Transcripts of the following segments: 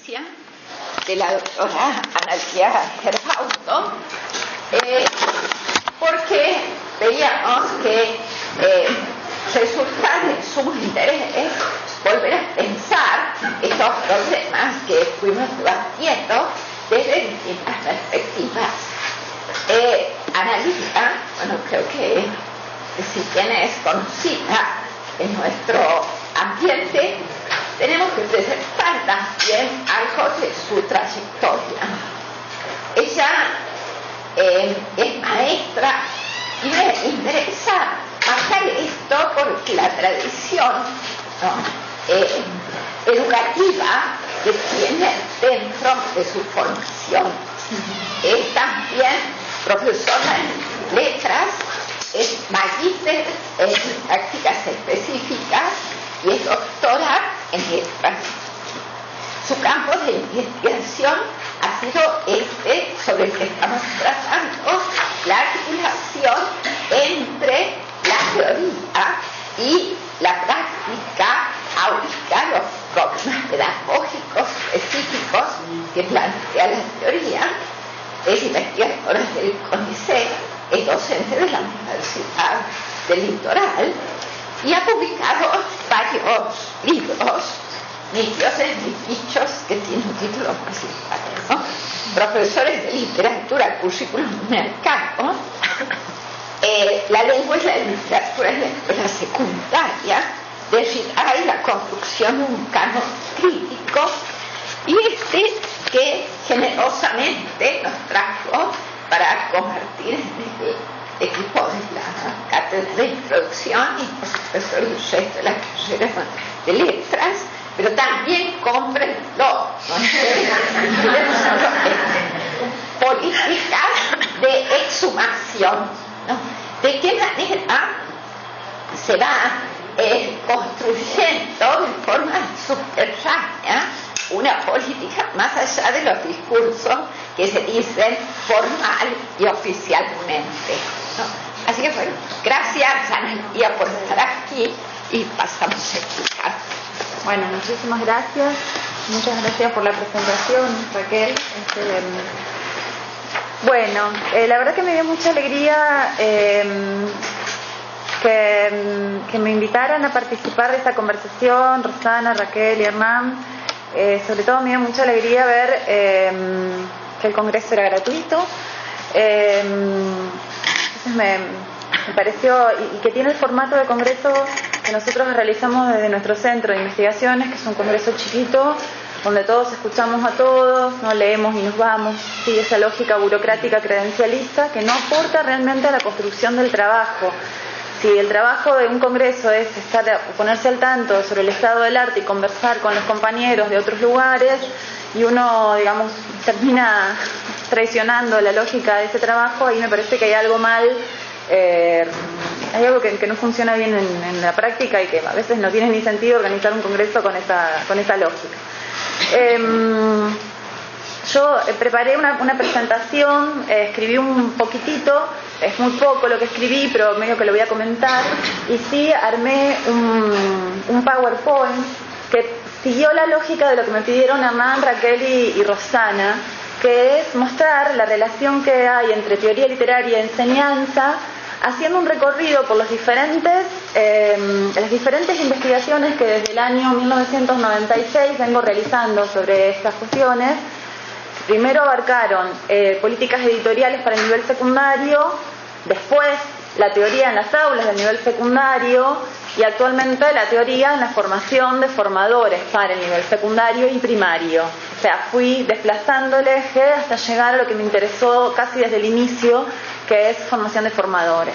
conferencia de la doctora Analía Gerbaudo, porque veíamos que resulta de sumo interés volver a pensar estos problemas que fuimos debatiendo desde distintas perspectivas. Analía, bueno, creo que si bien es conocida en nuestro ambiente, tenemos que presentar también algo de su trayectoria. Ella es maestra y me interesa marcar esto porque la tradición educativa que tiene dentro de su formación. Es también profesora en letras, es magíster en prácticas específicas y es doctora en letras. Su campo de investigación ha sido sobre el que estamos tratando, la articulación entre la teoría y la práctica aúlica, los problemas pedagógicos específicos que plantea la teoría. Es investigadora del CONICET, es docente de la Universidad del Litoral y ha publicado varios libros, Mis dioses, mis bichos, que tiene un título principal, ¿no? Profesores de literatura, currículum mercado, la lengua y la literatura en la escuela secundaria, Derrida y la construcción de un canon crítico, y que generosamente nos trajo para convertir en el equipo de la cátedra de introducción y profesor del resto de la carrera de letras, pero también cómprenlo, políticas de exhumación, ¿no? ¿De qué manera se va construyendo de forma subterránea una política más allá de los discursos que se dicen formal y oficialmente, ¿no? Así que bueno, gracias Analía por estar aquí y pasamos a explicar. Bueno, muchísimas gracias. Muchas gracias por la presentación, Raquel. Bueno, la verdad que me dio mucha alegría que me invitaran a participar de esta conversación, Rosana, Raquel y Hernán. Sobre todo me dio mucha alegría ver que el congreso era gratuito. Entonces me pareció, y que tiene el formato de congreso que nosotros realizamos desde nuestro centro de investigaciones, que es un congreso chiquito, donde todos escuchamos a todos, no leemos y nos vamos, sí, esa lógica burocrática credencialista que no aporta realmente a la construcción del trabajo. Si el trabajo de un congreso es ponerse al tanto sobre el estado del arte y conversar con los compañeros de otros lugares, y uno, digamos, termina traicionando la lógica de ese trabajo, ahí me parece que hay algo mal. Hay algo que no funciona bien en la práctica y que a veces no tiene ni sentido organizar un congreso con esa lógica. Yo preparé una presentación, escribí un poquitito, es muy poco lo que escribí, pero medio que lo voy a comentar, y sí armé un PowerPoint que siguió la lógica de lo que me pidieron Hernán, Raquel y Rosana, que es mostrar la relación que hay entre teoría literaria y enseñanza, haciendo un recorrido por las diferentes investigaciones que desde el año 1996 vengo realizando sobre estas cuestiones. Primero abarcaron políticas editoriales para el nivel secundario, después la teoría en las aulas del nivel secundario y actualmente la teoría en la formación de formadores para el nivel secundario y primario. O sea, fui desplazando el eje hasta llegar a lo que me interesó casi desde el inicio, que es formación de formadores.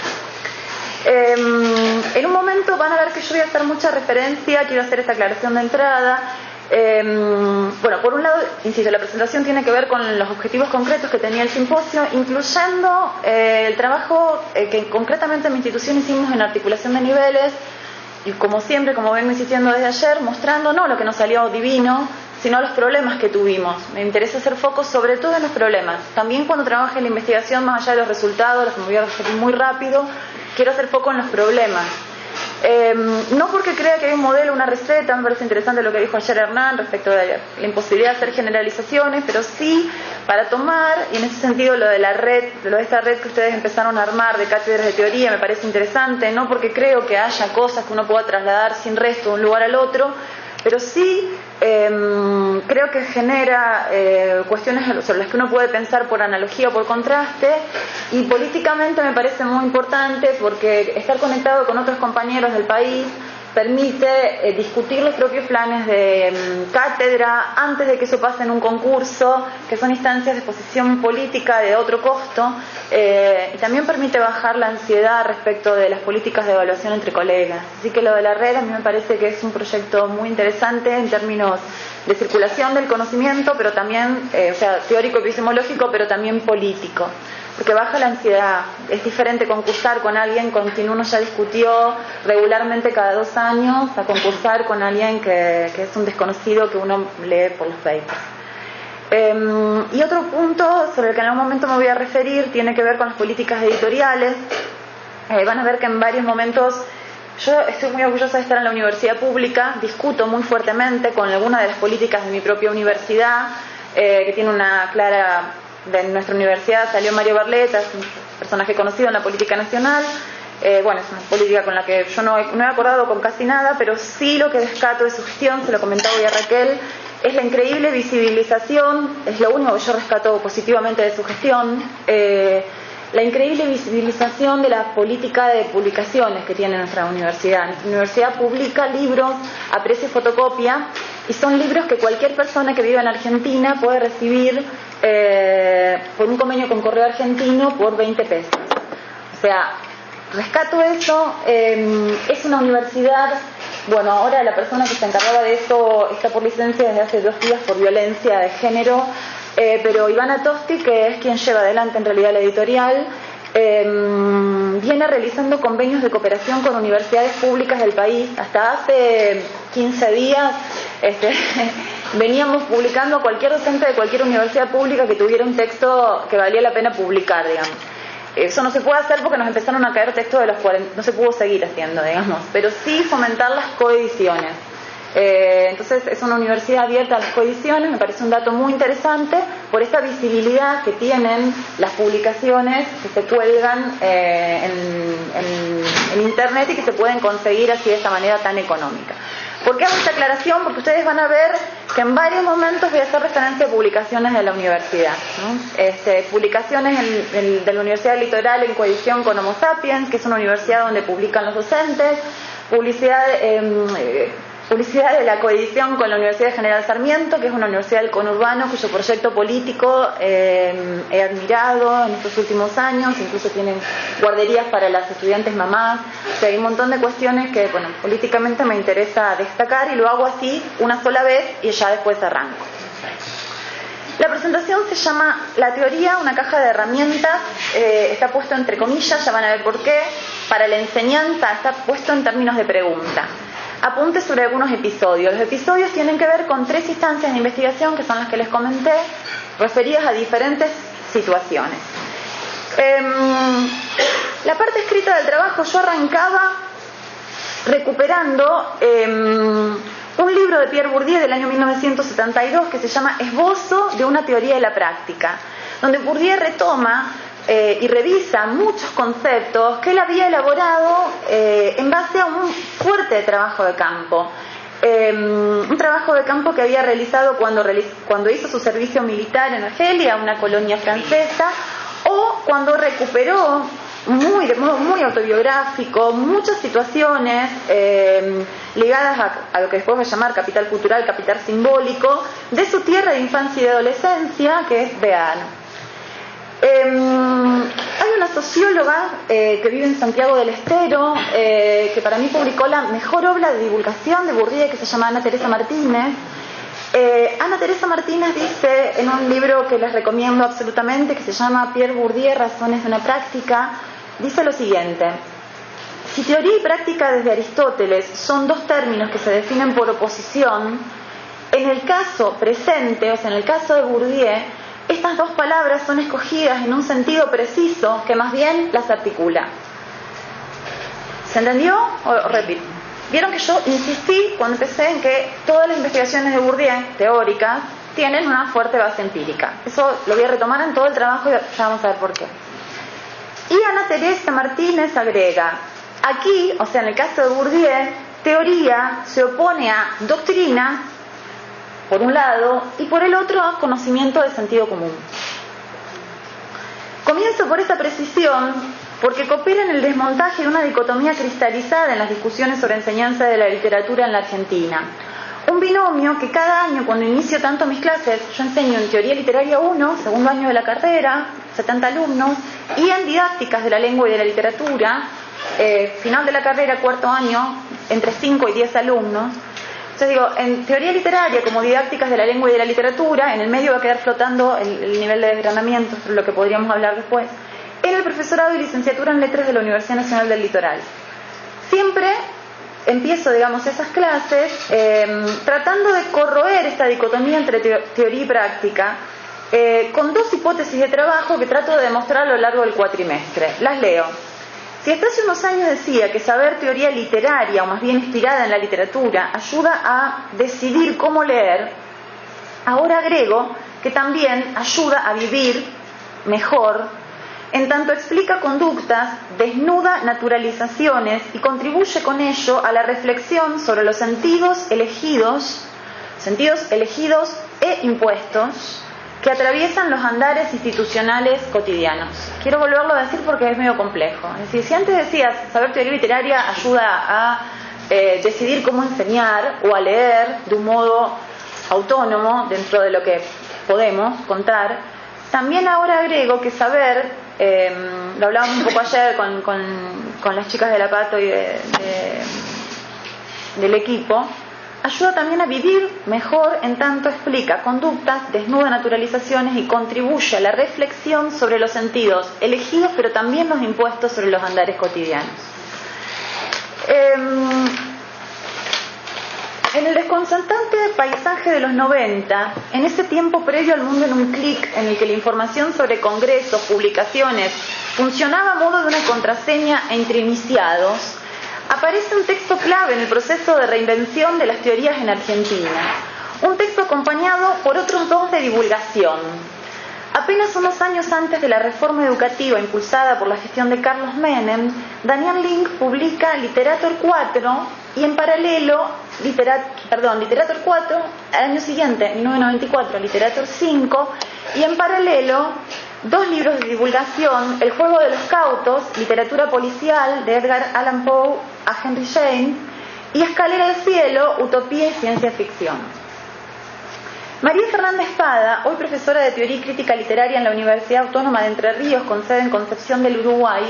En un momento van a ver que yo voy a hacer mucha referencia, quiero hacer esta aclaración de entrada. Bueno, por un lado, insisto, la presentación tiene que ver con los objetivos concretos que tenía el simposio, incluyendo el trabajo que concretamente en mi institución hicimos en articulación de niveles, y como siempre, como vengo insistiendo desde ayer, mostrando no lo que nos salió divino, sino los problemas que tuvimos. Me interesa hacer foco sobre todo en los problemas. También cuando trabaje en la investigación, más allá de los resultados, los que me voy a referir muy rápido, quiero hacer foco en los problemas. No porque crea que hay un modelo, una receta. Me parece interesante lo que dijo ayer Hernán respecto de la imposibilidad de hacer generalizaciones, pero sí para tomar, y en ese sentido lo de la red, lo de esta red que ustedes empezaron a armar de cátedras de teoría me parece interesante, no porque creo que haya cosas que uno pueda trasladar sin resto de un lugar al otro, pero sí creo que genera cuestiones sobre las que uno puede pensar por analogía o por contraste, y políticamente me parece muy importante porque estar conectado con otros compañeros del país permite discutir los propios planes de cátedra antes de que eso pase en un concurso, que son instancias de exposición política de otro costo, y también permite bajar la ansiedad respecto de las políticas de evaluación entre colegas. Así que lo de la red a mí me parece que es un proyecto muy interesante en términos de circulación del conocimiento, pero también, teórico epistemológico, pero también político, porque baja la ansiedad. Es diferente concursar con alguien con quien uno ya discutió regularmente cada 2 años a concursar con alguien que es un desconocido que uno lee por los papers. Y otro punto sobre el que en algún momento me voy a referir tiene que ver con las políticas editoriales. Van a ver que en varios momentos yo estoy muy orgullosa de estar en la universidad pública, discuto muy fuertemente con algunas de las políticas de mi propia universidad, que tiene una clara... De nuestra universidad salió Mario Barletta, es un personaje conocido en la política nacional. Es una política con la que yo no he acordado con casi nada, pero sí lo que rescato de su gestión, se lo comentaba hoy a Raquel, es la increíble visibilización, es lo único que yo rescato positivamente de su gestión, la increíble visibilización de la política de publicaciones que tiene nuestra universidad. Nuestra universidad publica libros a precio de fotocopia, y son libros que cualquier persona que viva en Argentina puede recibir por un convenio con Correo Argentino por 20 pesos. O sea, rescato eso. Es una universidad, ahora la persona que se encargaba de eso está por licencia desde hace 2 días por violencia de género, pero Ivana Tosti, que es quien lleva adelante en realidad la editorial, viene realizando convenios de cooperación con universidades públicas del país. Hasta hace 15 días veníamos publicando a cualquier docente de cualquier universidad pública que tuviera un texto que valía la pena publicar, digamos. Eso no se puede hacer porque nos empezaron a caer textos de los 40, no se pudo seguir haciendo, digamos, pero sí fomentar las coediciones. Entonces es una universidad abierta a las coediciones. Me parece un dato muy interesante por esta visibilidad que tienen las publicaciones que se cuelgan en internet y que se pueden conseguir así de esta manera tan económica. ¿Por qué hago esta aclaración? Porque ustedes van a ver que en varios momentos voy a hacer referencia a publicaciones de la universidad, ¿no? Publicaciones de la Universidad del Litoral en coedición con Homo Sapiens, que es una universidad donde publican los docentes, publicidad de la coedición con la Universidad de General Sarmiento, que es una universidad del conurbano cuyo proyecto político he admirado en estos últimos años. Incluso tienen guarderías para las estudiantes mamás. O sea, hay un montón de cuestiones que, políticamente me interesa destacar, y lo hago así una sola vez y ya después arranco. La presentación se llama La teoría, una caja de herramientas. Está puesto entre comillas, ya van a ver por qué. Para la enseñanza está puesto en términos de pregunta. Apuntes sobre algunos episodios. Los episodios tienen que ver con 3 instancias de investigación, que son las que les comenté, referidas a diferentes situaciones. La parte escrita del trabajo, yo arrancaba recuperando un libro de Pierre Bourdieu del año 1972 que se llama Esbozo de una teoría de la práctica, donde Bourdieu retoma y revisa muchos conceptos que él había elaborado en base a un fuerte trabajo de campo. Un trabajo de campo que había realizado cuando hizo su servicio militar en Argelia, una colonia francesa, o cuando recuperó de modo muy autobiográfico muchas situaciones ligadas a lo que después va a llamar capital cultural, capital simbólico, de su tierra de infancia y de adolescencia, que es Bearn. Hay una socióloga que vive en Santiago del Estero, que para mí publicó la mejor obra de divulgación de Bourdieu, que se llama Ana Teresa Martínez. Ana Teresa Martínez dice en un libro que les recomiendo absolutamente, que se llama Pierre Bourdieu, Razones de una práctica, dice lo siguiente: si teoría y práctica desde Aristóteles son 2 términos que se definen por oposición, en el caso presente, o sea, en el caso de Bourdieu, estas 2 palabras son escogidas en un sentido preciso que más bien las articula. ¿Se entendió? O repito. Vieron que yo insistí cuando empecé en que todas las investigaciones de Bourdieu, teóricas, tienen una fuerte base empírica. Eso lo voy a retomar en todo el trabajo y ya vamos a ver por qué. Y Ana Teresa Martínez agrega, aquí, o sea, en el caso de Bourdieu, teoría se opone a doctrina, por un lado, y por el otro a conocimiento de sentido común. Comienzo por esta precisión porque coopera en el desmontaje de una dicotomía cristalizada en las discusiones sobre enseñanza de la literatura en la Argentina. Un binomio que cada año, cuando inicio tanto mis clases, yo enseño en Teoría Literaria 1, segundo año de la carrera, 70 alumnos, y en Didácticas de la Lengua y de la Literatura, final de la carrera, cuarto año, entre 5 y 10 alumnos. Entonces digo, en Teoría Literaria, como Didácticas de la Lengua y de la Literatura, en el medio va a quedar flotando el nivel de desgranamiento, sobre lo que podríamos hablar después, en el profesorado y licenciatura en Letras de la Universidad Nacional del Litoral. Siempre empiezo, digamos, esas clases tratando de corroer esta dicotomía entre teoría y práctica, con dos hipótesis de trabajo que trato de demostrar a lo largo del cuatrimestre. Las leo. Si hasta hace unos años decía que saber teoría literaria, o más bien inspirada en la literatura, ayuda a decidir cómo leer, ahora agrego que también ayuda a vivir mejor, en tanto explica conductas, desnuda naturalizaciones y contribuye con ello a la reflexión sobre los sentidos elegidos e impuestos que atraviesan los andares institucionales cotidianos. Quiero volverlo a decir porque es medio complejo. Es decir, si antes decías saber teoría literaria ayuda a decidir cómo enseñar o a leer de un modo autónomo dentro de lo que podemos contar, también ahora agrego que saber, lo hablábamos un poco ayer con las chicas de la Pato y del equipo, ayuda también a vivir mejor en tanto explica conductas, desnuda naturalizaciones y contribuye a la reflexión sobre los sentidos elegidos pero también los impuestos sobre los andares cotidianos. En el desconcertante paisaje de los 90, en ese tiempo previo al mundo en un clic, en el que la información sobre congresos, publicaciones, funcionaba a modo de una contraseña entre iniciados, aparece un texto clave en el proceso de reinvención de las teorías en Argentina. Un texto acompañado por otros dos de divulgación. Apenas unos años antes de la reforma educativa impulsada por la gestión de Carlos Menem, Daniel Link publica Literator 4 y en paralelo, Literator 4, al año siguiente, 1994, Literator 5, y en paralelo, dos libros de divulgación, El juego de los cautos, literatura policial de Edgar Allan Poe a Henry James, y Escalera al cielo, utopía y ciencia ficción. María Fernanda Espada, hoy profesora de Teoría y Crítica Literaria en la Universidad Autónoma de Entre Ríos, con sede en Concepción del Uruguay,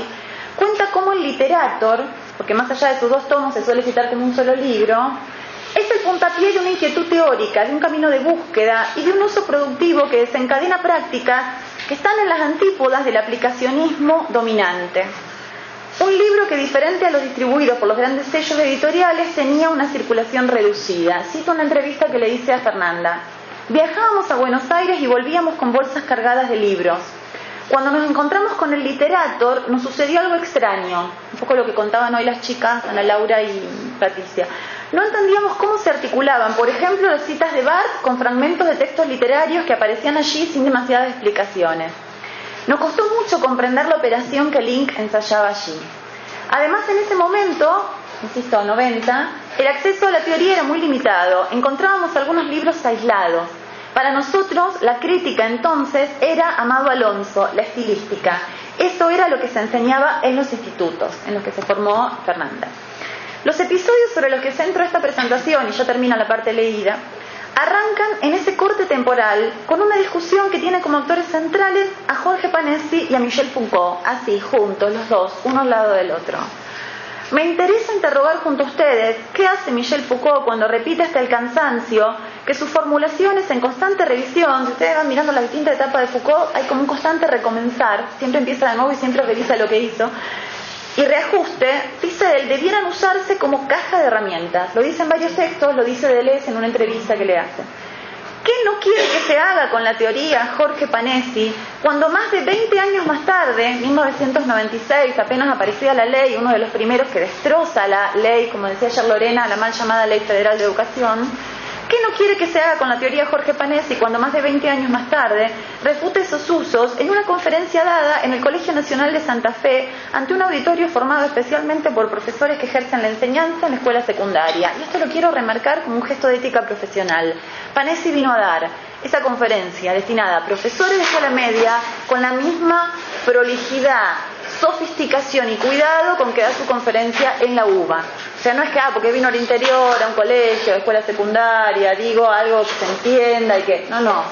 cuenta cómo el Literator, porque más allá de sus dos tomos se suele citar como un solo libro, es el puntapié de una inquietud teórica, de un camino de búsqueda y de un uso productivo que desencadena prácticas que están en las antípodas del aplicacionismo dominante. Un libro que, diferente a los distribuidos por los grandes sellos editoriales, tenía una circulación reducida. Cito una entrevista que le hice a Fernanda. Viajábamos a Buenos Aires y volvíamos con bolsas cargadas de libros. Cuando nos encontramos con el Literator, nos sucedió algo extraño, un poco lo que contaban hoy las chicas, Ana Laura y Patricia. No entendíamos cómo se articulaban, por ejemplo, las citas de Barthes con fragmentos de textos literarios que aparecían allí sin demasiadas explicaciones. Nos costó mucho comprender la operación que Link ensayaba allí. Además, en ese momento, insisto, 90, el acceso a la teoría era muy limitado. Encontrábamos algunos libros aislados. Para nosotros, la crítica entonces era Amado Alonso, la estilística. Eso era lo que se enseñaba en los institutos, en los que se formó Fernanda. Los episodios sobre los que centro esta presentación, y ya termina la parte leída, arrancan en ese corte temporal con una discusión que tiene como actores centrales a Jorge Panesi y a Michel Foucault, así, juntos, los dos, uno al lado del otro. Me interesa interrogar junto a ustedes qué hace Michel Foucault cuando repite hasta el cansancio que sus formulaciones en constante revisión, si ustedes van mirando las distintas etapas de Foucault, hay como un constante recomenzar, siempre empieza de nuevo y siempre revisa lo que hizo, y reajuste, dice él, debieran usarse como caja de herramientas. Lo dice en varios textos, lo dice Deleuze en una entrevista que le hace. ¿Qué no quiere que se haga con la teoría Jorge Panesi cuando más de 20 años más tarde, 1996, apenas aparecía la ley, uno de los primeros que destroza la ley, como decía ayer Lorena, la mal llamada Ley Federal de Educación? ¿Qué no quiere que se haga con la teoría Jorge Panesi cuando más de 20 años más tarde refute esos usos en una conferencia dada en el Colegio Nacional de Santa Fe ante un auditorio formado especialmente por profesores que ejercen la enseñanza en la escuela secundaria? Y esto lo quiero remarcar como un gesto de ética profesional. Panesi vino a dar esa conferencia destinada a profesores de escuela media con la misma prolijidad, sofisticación y cuidado con que da su conferencia en la UBA. O sea, no es que, porque vino al interior, a un colegio, a escuela secundaria, digo algo que se entienda y que... No.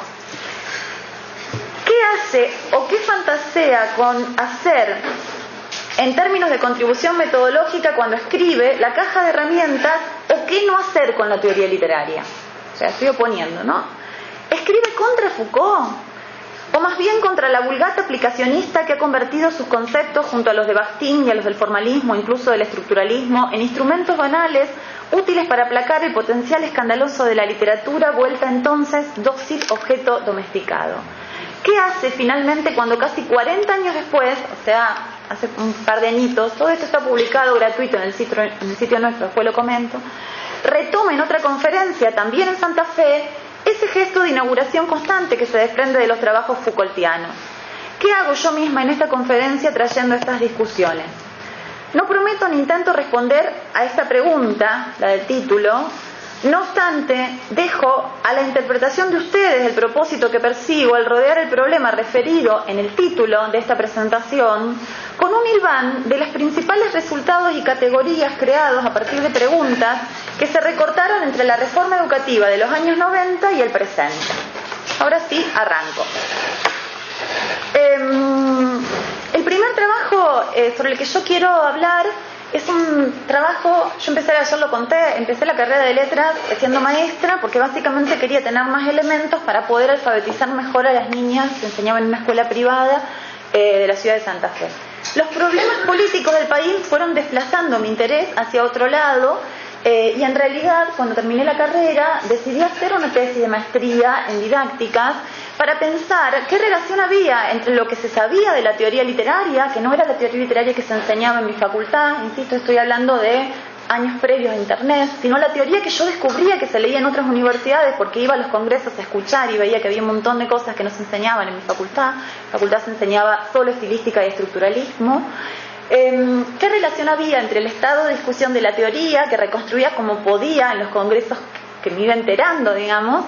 ¿Qué hace o qué fantasea con hacer, en términos de contribución metodológica, cuando escribe la caja de herramientas, o qué no hacer con la teoría literaria? O sea, estoy oponiendo, ¿no? ¿Escribe contra Foucault? O más bien contra la vulgata aplicacionista que ha convertido sus conceptos, junto a los de Bakhtin y a los del formalismo, incluso del estructuralismo, en instrumentos banales útiles para aplacar el potencial escandaloso de la literatura, vuelta entonces dócil objeto domesticado. ¿Qué hace finalmente cuando casi 40 años después, o sea, hace un par de añitos, todo esto está publicado gratuito en el sitio nuestro, después lo comento, retoma en otra conferencia, también en Santa Fe, ese gesto de inauguración constante que se desprende de los trabajos Foucaultianos? ¿Qué hago yo misma en esta conferencia trayendo estas discusiones? No prometo ni intento responder a esta pregunta, la del título. No obstante, dejo a la interpretación de ustedes el propósito que persigo al rodear el problema referido en el título de esta presentación, con un hilván de los principales resultados y categorías creados a partir de preguntas que se recortaron entre la reforma educativa de los años 90 y el presente. Ahora sí, arranco. El primer trabajo sobre el que yo quiero hablar es un trabajo, yo ayer lo conté, empecé la carrera de letras siendo maestra porque básicamente quería tener más elementos para poder alfabetizar mejor a las niñas que enseñaba en una escuela privada de la ciudad de Santa Fe. Los problemas políticos del país fueron desplazando mi interés hacia otro lado y en realidad cuando terminé la carrera decidí hacer una tesis de maestría en didácticas para pensar qué relación había entre lo que se sabía de la teoría literaria, que no era la teoría literaria que se enseñaba en mi facultad, insisto, estoy hablando de años previos a Internet, sino la teoría que yo descubría que se leía en otras universidades porque iba a los congresos a escuchar y veía que había un montón de cosas que no se enseñaban en mi facultad. En mi facultad se enseñaba solo estilística y estructuralismo. ¿Qué relación había entre el estado de discusión de la teoría, que reconstruía como podía en los congresos que me iba enterando, digamos,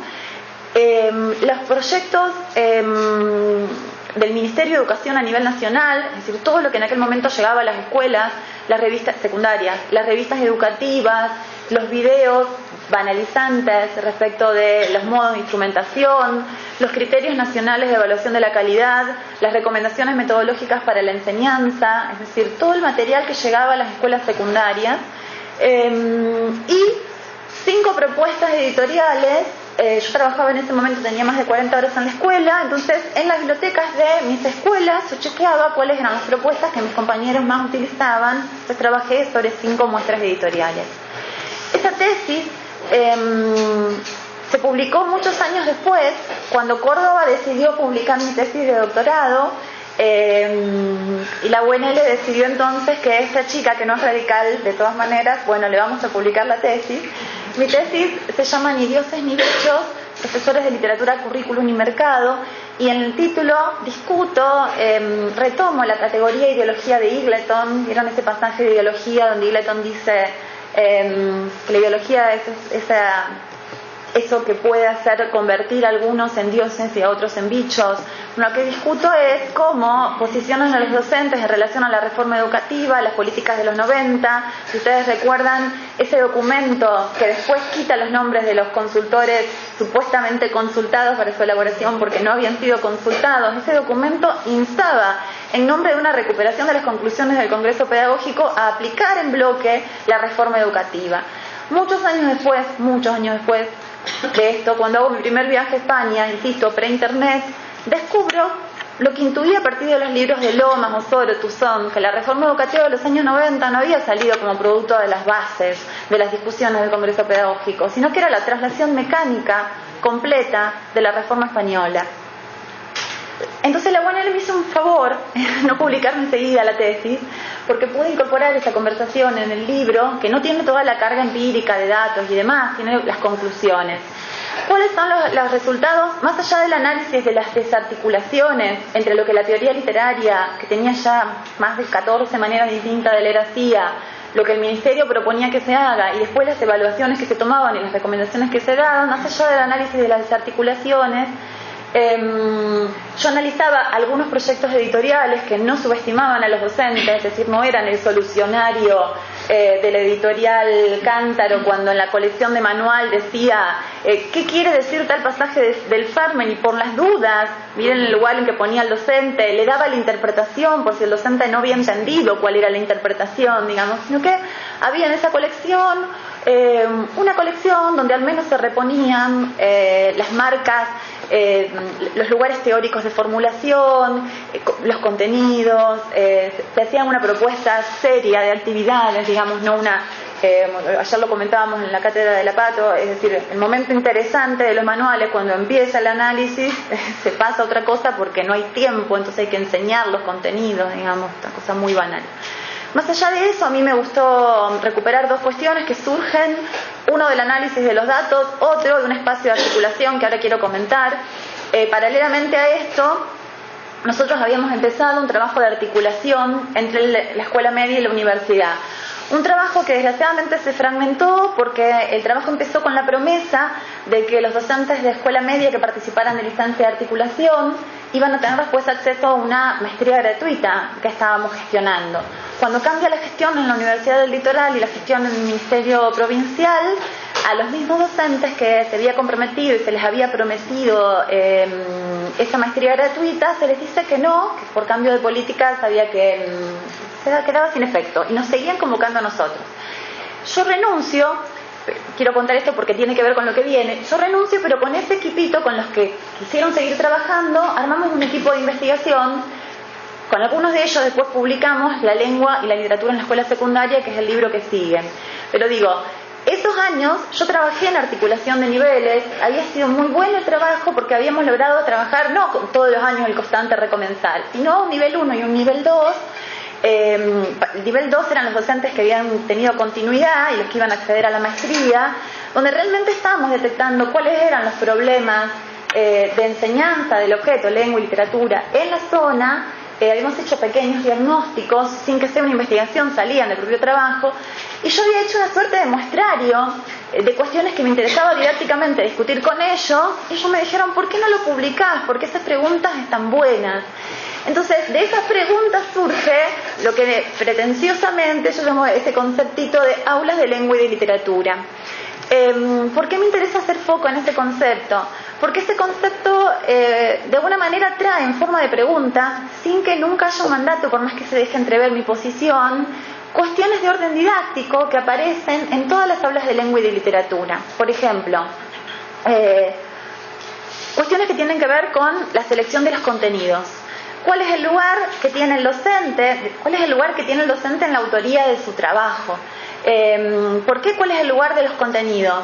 los proyectos del Ministerio de Educación a nivel nacional, es decir, todo lo que en aquel momento llegaba a las escuelas, las revistas secundarias, las revistas educativas, los videos banalizantes respecto de los modos de instrumentación, los criterios nacionales de evaluación de la calidad, las recomendaciones metodológicas para la enseñanza, es decir, todo el material que llegaba a las escuelas secundarias, y 5 propuestas editoriales. Yo trabajaba en ese momento, tenía más de 40 horas en la escuela, entonces en las bibliotecas de mis escuelas yo chequeaba cuáles eran las propuestas que mis compañeros más utilizaban, entonces trabajé sobre 5 muestras editoriales. Esa tesis se publicó muchos años después, cuando Córdoba decidió publicar mi tesis de doctorado, y la UNL decidió entonces que esta chica, que no es radical de todas maneras, bueno, le vamos a publicar la tesis. Mi tesis se llama Ni dioses ni bichos, profesores de literatura, currículum y mercado, y en el título discuto, retomo la categoría ideología de Eagleton. ¿Vieron ese pasaje de ideología donde Eagleton dice que la ideología es eso que puede hacer convertir a algunos en dioses y a otros en bichos? Lo que discuto es cómo posicionan a los docentes en relación a la reforma educativa, las políticas de los 90. Si ustedes recuerdan ese documento que después quita los nombres de los consultores supuestamente consultados para su elaboración porque no habían sido consultados, ese documento instaba, en nombre de una recuperación de las conclusiones del Congreso Pedagógico, a aplicar en bloque la reforma educativa. Muchos años después de esto, cuando hago mi primer viaje a España, insisto, pre-internet, descubro lo que intuía a partir de los libros de Lomas, Osoro, Tuzón, que la reforma educativa de los años 90 no había salido como producto de las bases de las discusiones del Congreso Pedagógico, sino que era la traslación mecánica completa de la Reforma Española. Entonces la UNL me hizo un favor, no publicarme enseguida la tesis, porque pude incorporar esa conversación en el libro, que no tiene toda la carga empírica de datos y demás, tiene las conclusiones. ¿Cuáles son los resultados? Más allá del análisis de las desarticulaciones entre lo que la teoría literaria, que tenía ya más de 14 maneras distintas de leer, hacía, lo que el Ministerio proponía que se haga, y después las evaluaciones que se tomaban y las recomendaciones que se daban, más allá del análisis de las desarticulaciones, yo analizaba algunos proyectos editoriales que no subestimaban a los docentes, es decir, no eran el solucionario de la editorial Cántaro cuando en la colección de manual decía ¿qué quiere decir tal pasaje del Farmen? Y por las dudas, miren el lugar en que ponía el docente, le daba la interpretación por si el docente no había entendido cuál era la interpretación, digamos, sino que había en esa colección una colección donde al menos se reponían las marcas, los lugares teóricos de formulación, los contenidos, se hacía una propuesta seria de actividades, digamos, no una, ayer lo comentábamos en la cátedra de la Pato, es decir, el momento interesante de los manuales, cuando empieza el análisis, se pasa a otra cosa porque no hay tiempo, entonces hay que enseñar los contenidos, digamos, una cosa muy banal. Más allá de eso, a mí me gustó recuperar dos cuestiones que surgen, uno del análisis de los datos, otro de un espacio de articulación que ahora quiero comentar. Paralelamente a esto, nosotros habíamos empezado un trabajo de articulación entre la escuela media y la universidad. Un trabajo que desgraciadamente se fragmentó porque el trabajo empezó con la promesa de que los docentes de escuela media que participaran de la instancia de articulación iban a tener después acceso a una maestría gratuita que estábamos gestionando. Cuando cambia la gestión en la Universidad del Litoral y la gestión en el Ministerio Provincial, a los mismos docentes que se había comprometido y se les había prometido esa maestría gratuita, se les dice que no, que por cambio de política sabía que se quedaba sin efecto y nos seguían convocando a nosotros. Yo renuncio, quiero contar esto porque tiene que ver con lo que viene, yo renuncio, pero con ese equipito con los que quisieron seguir trabajando, armamos un equipo de investigación. Con algunos de ellos después publicamos La lengua y la literatura en la escuela secundaria, que es el libro que sigue. Pero digo, esos años yo trabajé en articulación de niveles, había sido muy bueno el trabajo porque habíamos logrado trabajar, no todos los años el constante recomenzar, sino un nivel 1 y un nivel 2. El nivel 2 eran los docentes que habían tenido continuidad y los que iban a acceder a la maestría, donde realmente estábamos detectando cuáles eran los problemas de enseñanza del objeto, lengua y literatura en la zona. Habíamos hecho pequeños diagnósticos, sin que sea una investigación, salían del propio trabajo, y yo había hecho una suerte de muestrario de cuestiones que me interesaba didácticamente discutir con ellos, y ellos me dijeron, ¿por qué no lo publicás? ¿Por qué esas preguntas están buenas? Entonces, de esas preguntas surge lo que pretenciosamente yo llamo ese conceptito de aulas de lengua y de literatura. ¿Por qué me interesa hacer foco en ese concepto? Porque ese concepto de alguna manera trae en forma de pregunta, sin que nunca haya un mandato, por más que se deje entrever mi posición, cuestiones de orden didáctico que aparecen en todas las aulas de lengua y de literatura. Por ejemplo, cuestiones que tienen que ver con la selección de los contenidos. ¿Cuál es el lugar que tiene el docente? ¿Cuál es el lugar que tiene el docente en la autoría de su trabajo? ¿Por qué? ¿Cuál es el lugar de los contenidos?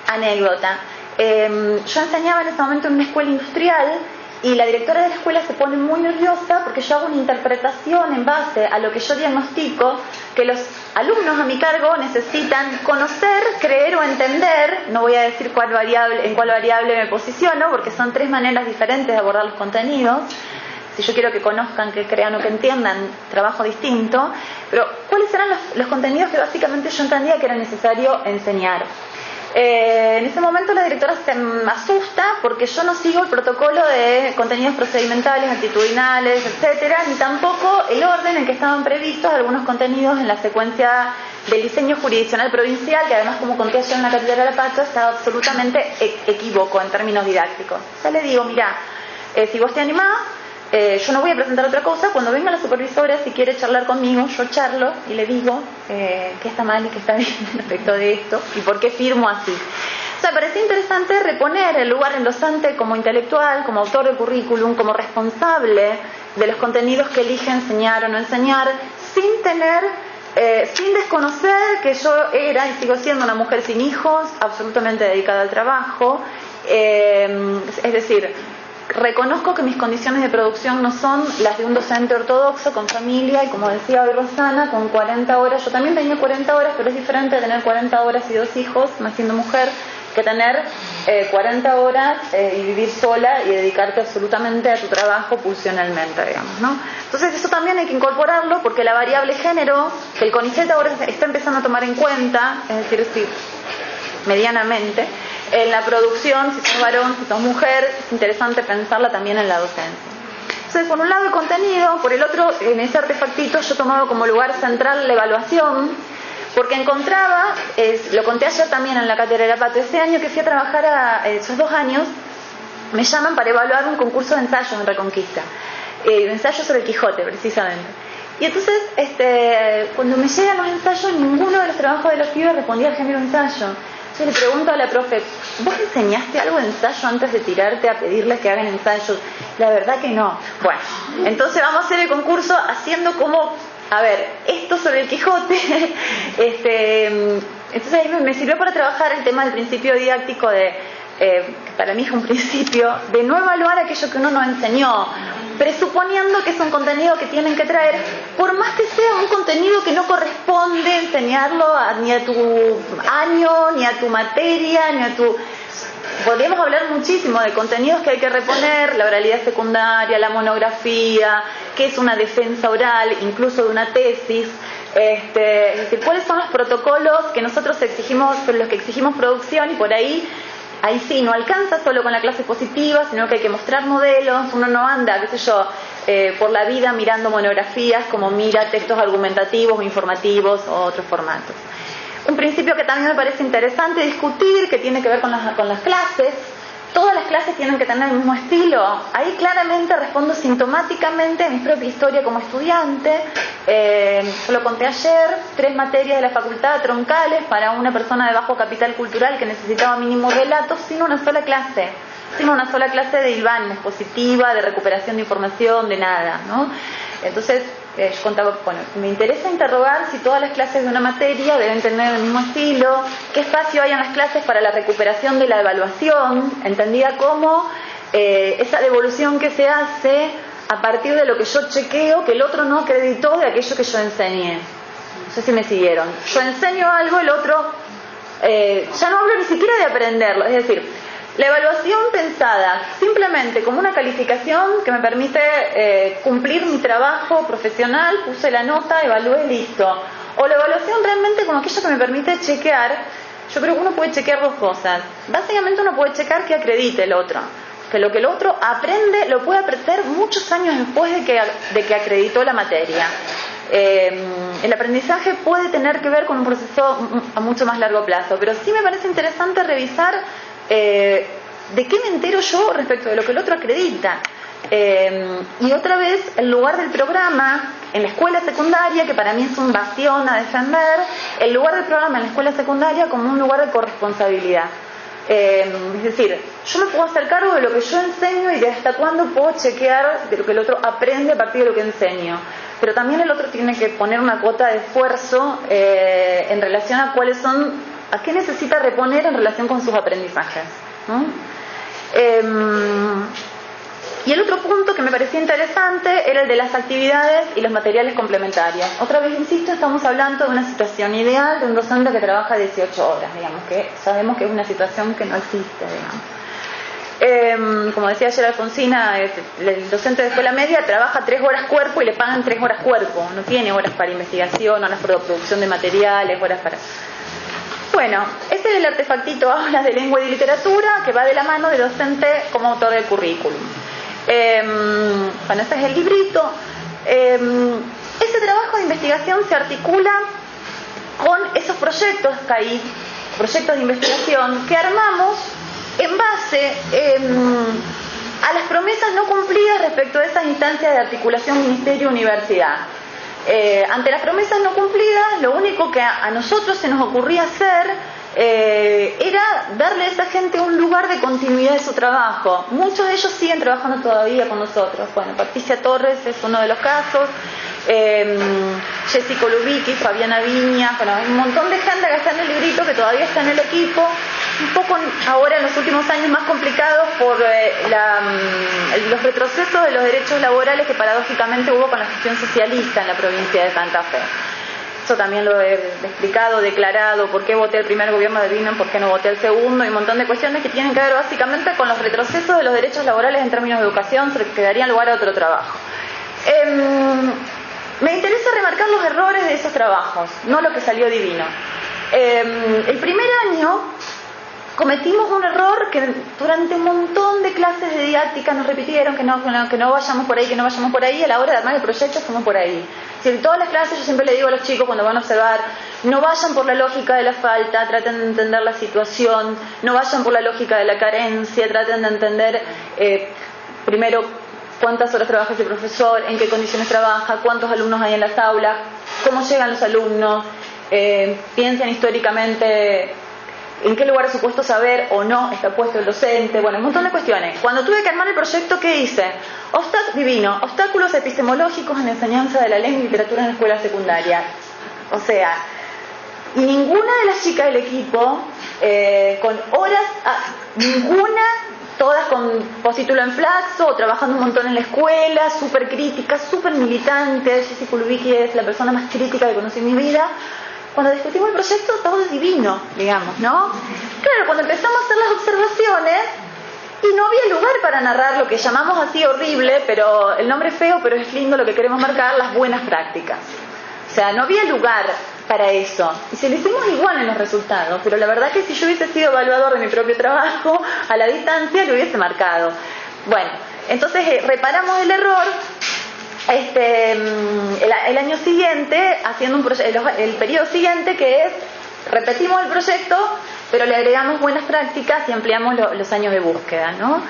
Anécdota. Yo enseñaba en ese momento en una escuela industrial y la directora de la escuela se pone muy nerviosa porque yo hago una interpretación en base a lo que yo diagnostico que los alumnos a mi cargo necesitan conocer, creer o entender. No voy a decir en cuál variable me posiciono porque son tres maneras diferentes de abordar los contenidos. Si yo quiero que conozcan, que crean o que entiendan, trabajo distinto. Pero, ¿cuáles eran los contenidos que básicamente yo entendía que era necesario enseñar? En ese momento la directora se asusta porque yo no sigo el protocolo de contenidos procedimentales, actitudinales, etcétera, ni tampoco el orden en que estaban previstos algunos contenidos en la secuencia del diseño jurisdiccional provincial, que además, como conté ayer en la cátedra de la Pato, estaba absolutamente equívoco en términos didácticos. Ya le digo, mira, si vos te animás, yo no voy a presentar otra cosa. Cuando venga la supervisora, si quiere charlar conmigo, yo charlo y le digo qué está mal y qué está bien respecto de esto y por qué firmo así. O sea, parecía interesante reponer el lugar del docente como intelectual, como autor de currículum, como responsable de los contenidos que elige enseñar o no enseñar, sin desconocer que yo era y sigo siendo una mujer sin hijos, absolutamente dedicada al trabajo, Es decir, reconozco que mis condiciones de producción no son las de un docente ortodoxo con familia y, como decía hoy Rosana, con 40 horas. Yo también tenía 40 horas, pero es diferente tener 40 horas y 2 hijos, más siendo mujer, que tener 40 horas y vivir sola y dedicarte absolutamente a tu trabajo pulsionalmente, digamos, ¿no? Entonces eso también hay que incorporarlo, porque la variable género, que el CONICET ahora está empezando a tomar en cuenta, es decir, sí, medianamente, en la producción, si sos varón, si sos mujer, es interesante pensarla también en la docencia. Entonces, por un lado el contenido, por el otro, en ese artefactito yo he tomado como lugar central la evaluación, porque encontraba, lo conté ayer también en la cátedra de la Patria, ese año que fui a trabajar, esos 2 años, me llaman para evaluar un concurso de ensayos en Reconquista, ensayos sobre el Quijote, precisamente. Y entonces, cuando me llegan los ensayos, ninguno de los trabajos de los pibes respondía al género ensayo. Yo le pregunto a la profe, ¿vos enseñaste algo de ensayo antes de tirarte a pedirles que hagan ensayos? La verdad que no. Bueno, entonces vamos a hacer el concurso haciendo como, a ver, esto sobre el Quijote. Entonces ahí me sirvió para trabajar el tema del principio didáctico que para mí es un principio de no evaluar aquello que uno no enseñó, presuponiendo que es un contenido que tienen que traer, por más que sea un contenido que no corresponde enseñarlo ni a tu año, ni a tu materia, ni a tu... Podríamos hablar muchísimo de contenidos que hay que reponer, la oralidad secundaria, la monografía, qué es una defensa oral, incluso de una tesis, es decir, cuáles son los protocolos que nosotros exigimos, por los que exigimos producción, y por ahí sí, no alcanza solo con la clase positiva, sino que hay que mostrar modelos. Uno no anda, qué sé yo, por la vida mirando monografías como mira textos argumentativos, informativos o otros formatos. Un principio que también me parece interesante discutir, que tiene que ver con las clases. Todas las clases tienen que tener el mismo estilo. Ahí claramente respondo sintomáticamente a mi propia historia como estudiante. Lo conté ayer, 3 materias de la facultad troncales para una persona de bajo capital cultural que necesitaba mínimo relatos sin una sola clase. Sin una sola clase de ILVAN expositiva, de recuperación de información, de nada, ¿no? Entonces, yo contaba, bueno, me interesa interrogar si todas las clases de una materia deben tener el mismo estilo, qué espacio hay en las clases para la recuperación de la evaluación, entendida como esa devolución que se hace a partir de lo que yo chequeo que el otro no acreditó de aquello que yo enseñé. No sé si me siguieron. Yo enseño algo, el otro ya no hablo ni siquiera de aprenderlo, es decir, la evaluación pensada simplemente como una calificación que me permite cumplir mi trabajo profesional, puse la nota, evalué, listo. O la evaluación realmente como aquello que me permite chequear. Yo creo que uno puede chequear 2 cosas. Básicamente uno puede chequear que acredite el otro, que lo que el otro aprende lo puede aprender muchos años después de que acreditó la materia. El aprendizaje puede tener que ver con un proceso a mucho más largo plazo, pero sí me parece interesante revisar de qué me entero yo respecto de lo que el otro acredita. Y otra vez, el lugar del programa en la escuela secundaria, que para mí es un bastión a defender, el lugar del programa en la escuela secundaria como un lugar de corresponsabilidad. Es decir, yo me puedo hacer cargo de lo que yo enseño y de hasta cuándo puedo chequear de lo que el otro aprende a partir de lo que enseño, pero también el otro tiene que poner una cuota de esfuerzo en relación a a qué necesita reponer en relación con sus aprendizajes, ¿no? Y el otro punto que me parecía interesante era el de las actividades y los materiales complementarios. Otra vez insisto, estamos hablando de una situación ideal de un docente que trabaja 18 horas, digamos, que sabemos que es una situación que no existe, digamos. Como decía ayer Alfonsina, el docente de escuela media trabaja 3 horas cuerpo y le pagan 3 horas cuerpo, no tiene horas para investigación, horas para producción de materiales, horas para... Bueno, este es el artefactito Aulas de Lengua y de Literatura, que va de la mano del docente como autor del currículum. Bueno, este es el librito. Este trabajo de investigación se articula con esos proyectos que hay, proyectos de investigación que armamos en base a las promesas no cumplidas respecto a esas instancias de articulación ministerio-universidad. Ante las promesas no cumplidas, lo único que a nosotros se nos ocurría hacer era darle a esa gente un lugar de continuidad de su trabajo. Muchos de ellos siguen trabajando todavía con nosotros. Bueno, Patricia Torres es uno de los casos, Jessy Kolubicki, Fabiana Viña, bueno, hay un montón de gente que está en el librito que todavía está en el equipo un poco ahora en los últimos años más complicados por los retrocesos de los derechos laborales que paradójicamente hubo con la gestión socialista en la provincia de Santa Fe. Eso también lo he explicado, declarado, por qué voté el primer gobierno de Binan, por qué no voté el segundo, y un montón de cuestiones que tienen que ver básicamente con los retrocesos de los derechos laborales en términos de educación, que darían lugar a otro trabajo. Me interesa remarcar los errores de esos trabajos, no lo que salió divino. El primer año cometimos un error que durante un montón de clases de didáctica nos repitieron que no vayamos por ahí, que no vayamos por ahí, a la hora de armar el proyecto fuimos por ahí. Si en todas las clases yo siempre le digo a los chicos cuando van a observar, no vayan por la lógica de la falta, traten de entender la situación, no vayan por la lógica de la carencia, traten de entender primero cuántas horas trabaja ese profesor, en qué condiciones trabaja, cuántos alumnos hay en las aulas, cómo llegan los alumnos, piensen históricamente en qué lugar es supuesto saber o no está puesto el docente, bueno, un montón de cuestiones. Cuando tuve que armar el proyecto, ¿qué hice? Divino, obstáculos epistemológicos en la enseñanza de la lengua y literatura en la escuela secundaria. O sea, y ninguna de las chicas del equipo, con horas, ninguna, todas con postítulo en flaxo, trabajando un montón en la escuela, súper críticas, súper militantes. Jessy Kulubicki es la persona más crítica que conocí en mi vida. Cuando discutimos el proyecto, todo es divino, digamos, ¿no? Claro, cuando empezamos a hacer las observaciones, y no había lugar para narrar lo que llamamos así horrible, pero el nombre es feo, pero es lindo lo que queremos marcar, las buenas prácticas. O sea, no había lugar para eso. Y se lo hicimos igual en los resultados, pero la verdad que si yo hubiese sido evaluador de mi propio trabajo, a la distancia lo hubiese marcado. Bueno, entonces reparamos el error. El año siguiente, haciendo el periodo siguiente, que es, repetimos el proyecto, pero le agregamos buenas prácticas y ampliamos los años de búsqueda, ¿no?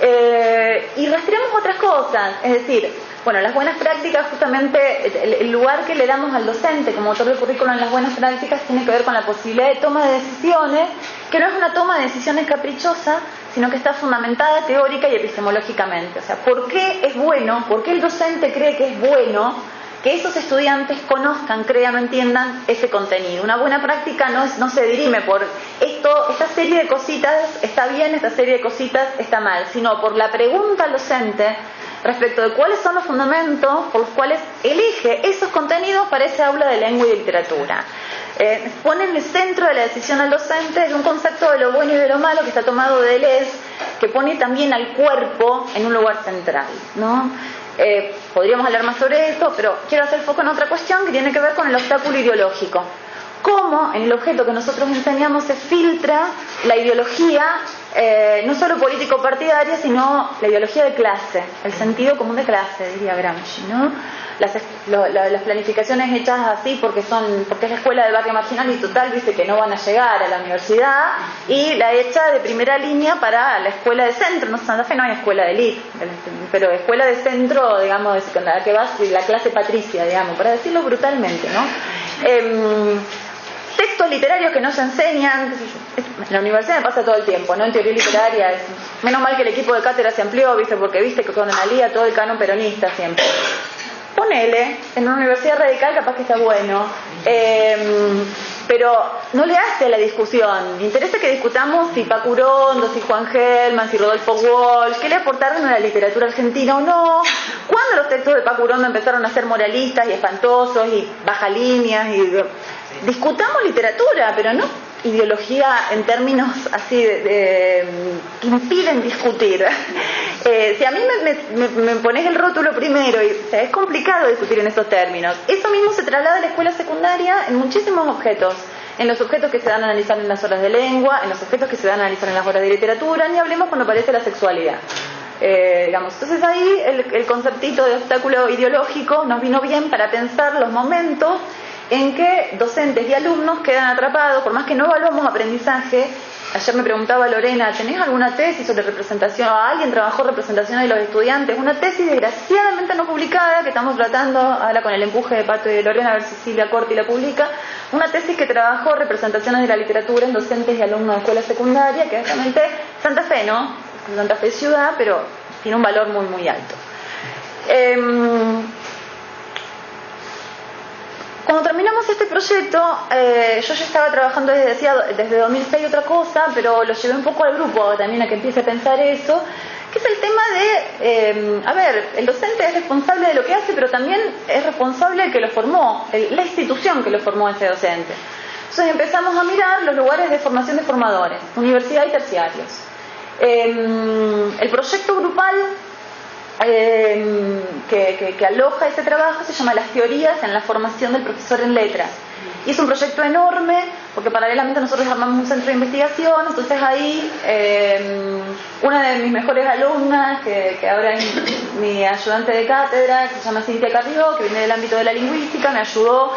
Y rastreamos otras cosas, es decir, bueno, las buenas prácticas, justamente el lugar que le damos al docente como autor del currículum en las buenas prácticas tiene que ver con la posibilidad de toma de decisiones, que no es una toma de decisiones caprichosa, sino que está fundamentada teórica y epistemológicamente. O sea, ¿por qué es bueno? ¿Por qué el docente cree que es bueno que esos estudiantes conozcan, crean, entiendan ese contenido? Una buena práctica no se dirime por esta serie de cositas está bien, esta serie de cositas está mal, sino por la pregunta al docente respecto de cuáles son los fundamentos por los cuales elige esos contenidos para ese aula de lengua y de literatura. Pone en el centro de la decisión al docente de un concepto de lo bueno y de lo malo que está tomado de Deleuze, que pone también al cuerpo en un lugar central, ¿no? Podríamos hablar más sobre esto, pero quiero hacer foco en otra cuestión que tiene que ver con el obstáculo ideológico. Cómo en el objeto que nosotros enseñamos se filtra la ideología, no solo político-partidaria, sino la ideología de clase, el sentido común de clase, diría Gramsci, ¿no? Las planificaciones hechas así porque es la escuela del barrio marginal y total dice que no van a llegar a la universidad, y la hecha de primera línea para la escuela de centro. No, en Santa Fe no hay escuela de élite, pero escuela de centro, digamos, de secundaria, que va la clase patricia, digamos, para decirlo brutalmente, ¿no? Textos literarios que no se enseñan, en la universidad me pasa todo el tiempo, ¿no? En teoría literaria, menos mal que el equipo de cátedra se amplió, ¿viste? Porque viste que con Analía todo el canon peronista siempre. Ponele, en una universidad radical capaz que está bueno, pero no le hace a la discusión. Me interesa que discutamos si Paco Urondo, si Juan Gelman, si Rodolfo Walsh, qué le aportaron a la literatura argentina o no. ¿Cuándo los textos de Paco Urondo empezaron a ser moralistas y espantosos y baja líneas? Discutamos literatura, pero no ideología en términos así que impiden discutir. Si a mí me pones el rótulo primero, o sea, es complicado discutir en esos términos. Eso mismo se traslada a la escuela secundaria en muchísimos objetos. En los objetos que se dan a analizar en las horas de lengua, en los objetos que se dan a analizar en las horas de literatura, ni hablemos cuando aparece la sexualidad. Entonces ahí el conceptito de obstáculo ideológico nos vino bien para pensar los momentos en que docentes y alumnos quedan atrapados, por más que no evaluamos aprendizaje. Ayer me preguntaba Lorena, ¿tenés alguna tesis sobre representación? ¿Alguien trabajó representación de los estudiantes? Una tesis desgraciadamente no publicada, que estamos tratando ahora con el empuje de Pato y de Lorena, a ver si Silvia Corti la publica. Una tesis que trabajó representaciones de la literatura en docentes y alumnos de escuela secundaria, que es realmente Santa Fe, ¿no? Santa Fe ciudad, pero tiene un valor muy, muy alto. Cuando terminamos este proyecto, yo ya estaba trabajando desde 2006 otra cosa, pero lo llevé un poco al grupo también a que empiece a pensar eso, que es el tema de, el docente es responsable de lo que hace, pero también es responsable el que lo formó, la institución que lo formó ese docente. Entonces empezamos a mirar los lugares de formación de formadores, universidad y terciarios. El proyecto grupal que aloja ese trabajo se llama Las teorías en la formación del profesor en letras. Y es un proyecto enorme, porque paralelamente nosotros armamos un centro de investigación. Entonces ahí una de mis mejores alumnas, que ahora es mi ayudante de cátedra, que se llama Cintia Carrió, que viene del ámbito de la lingüística, me ayuda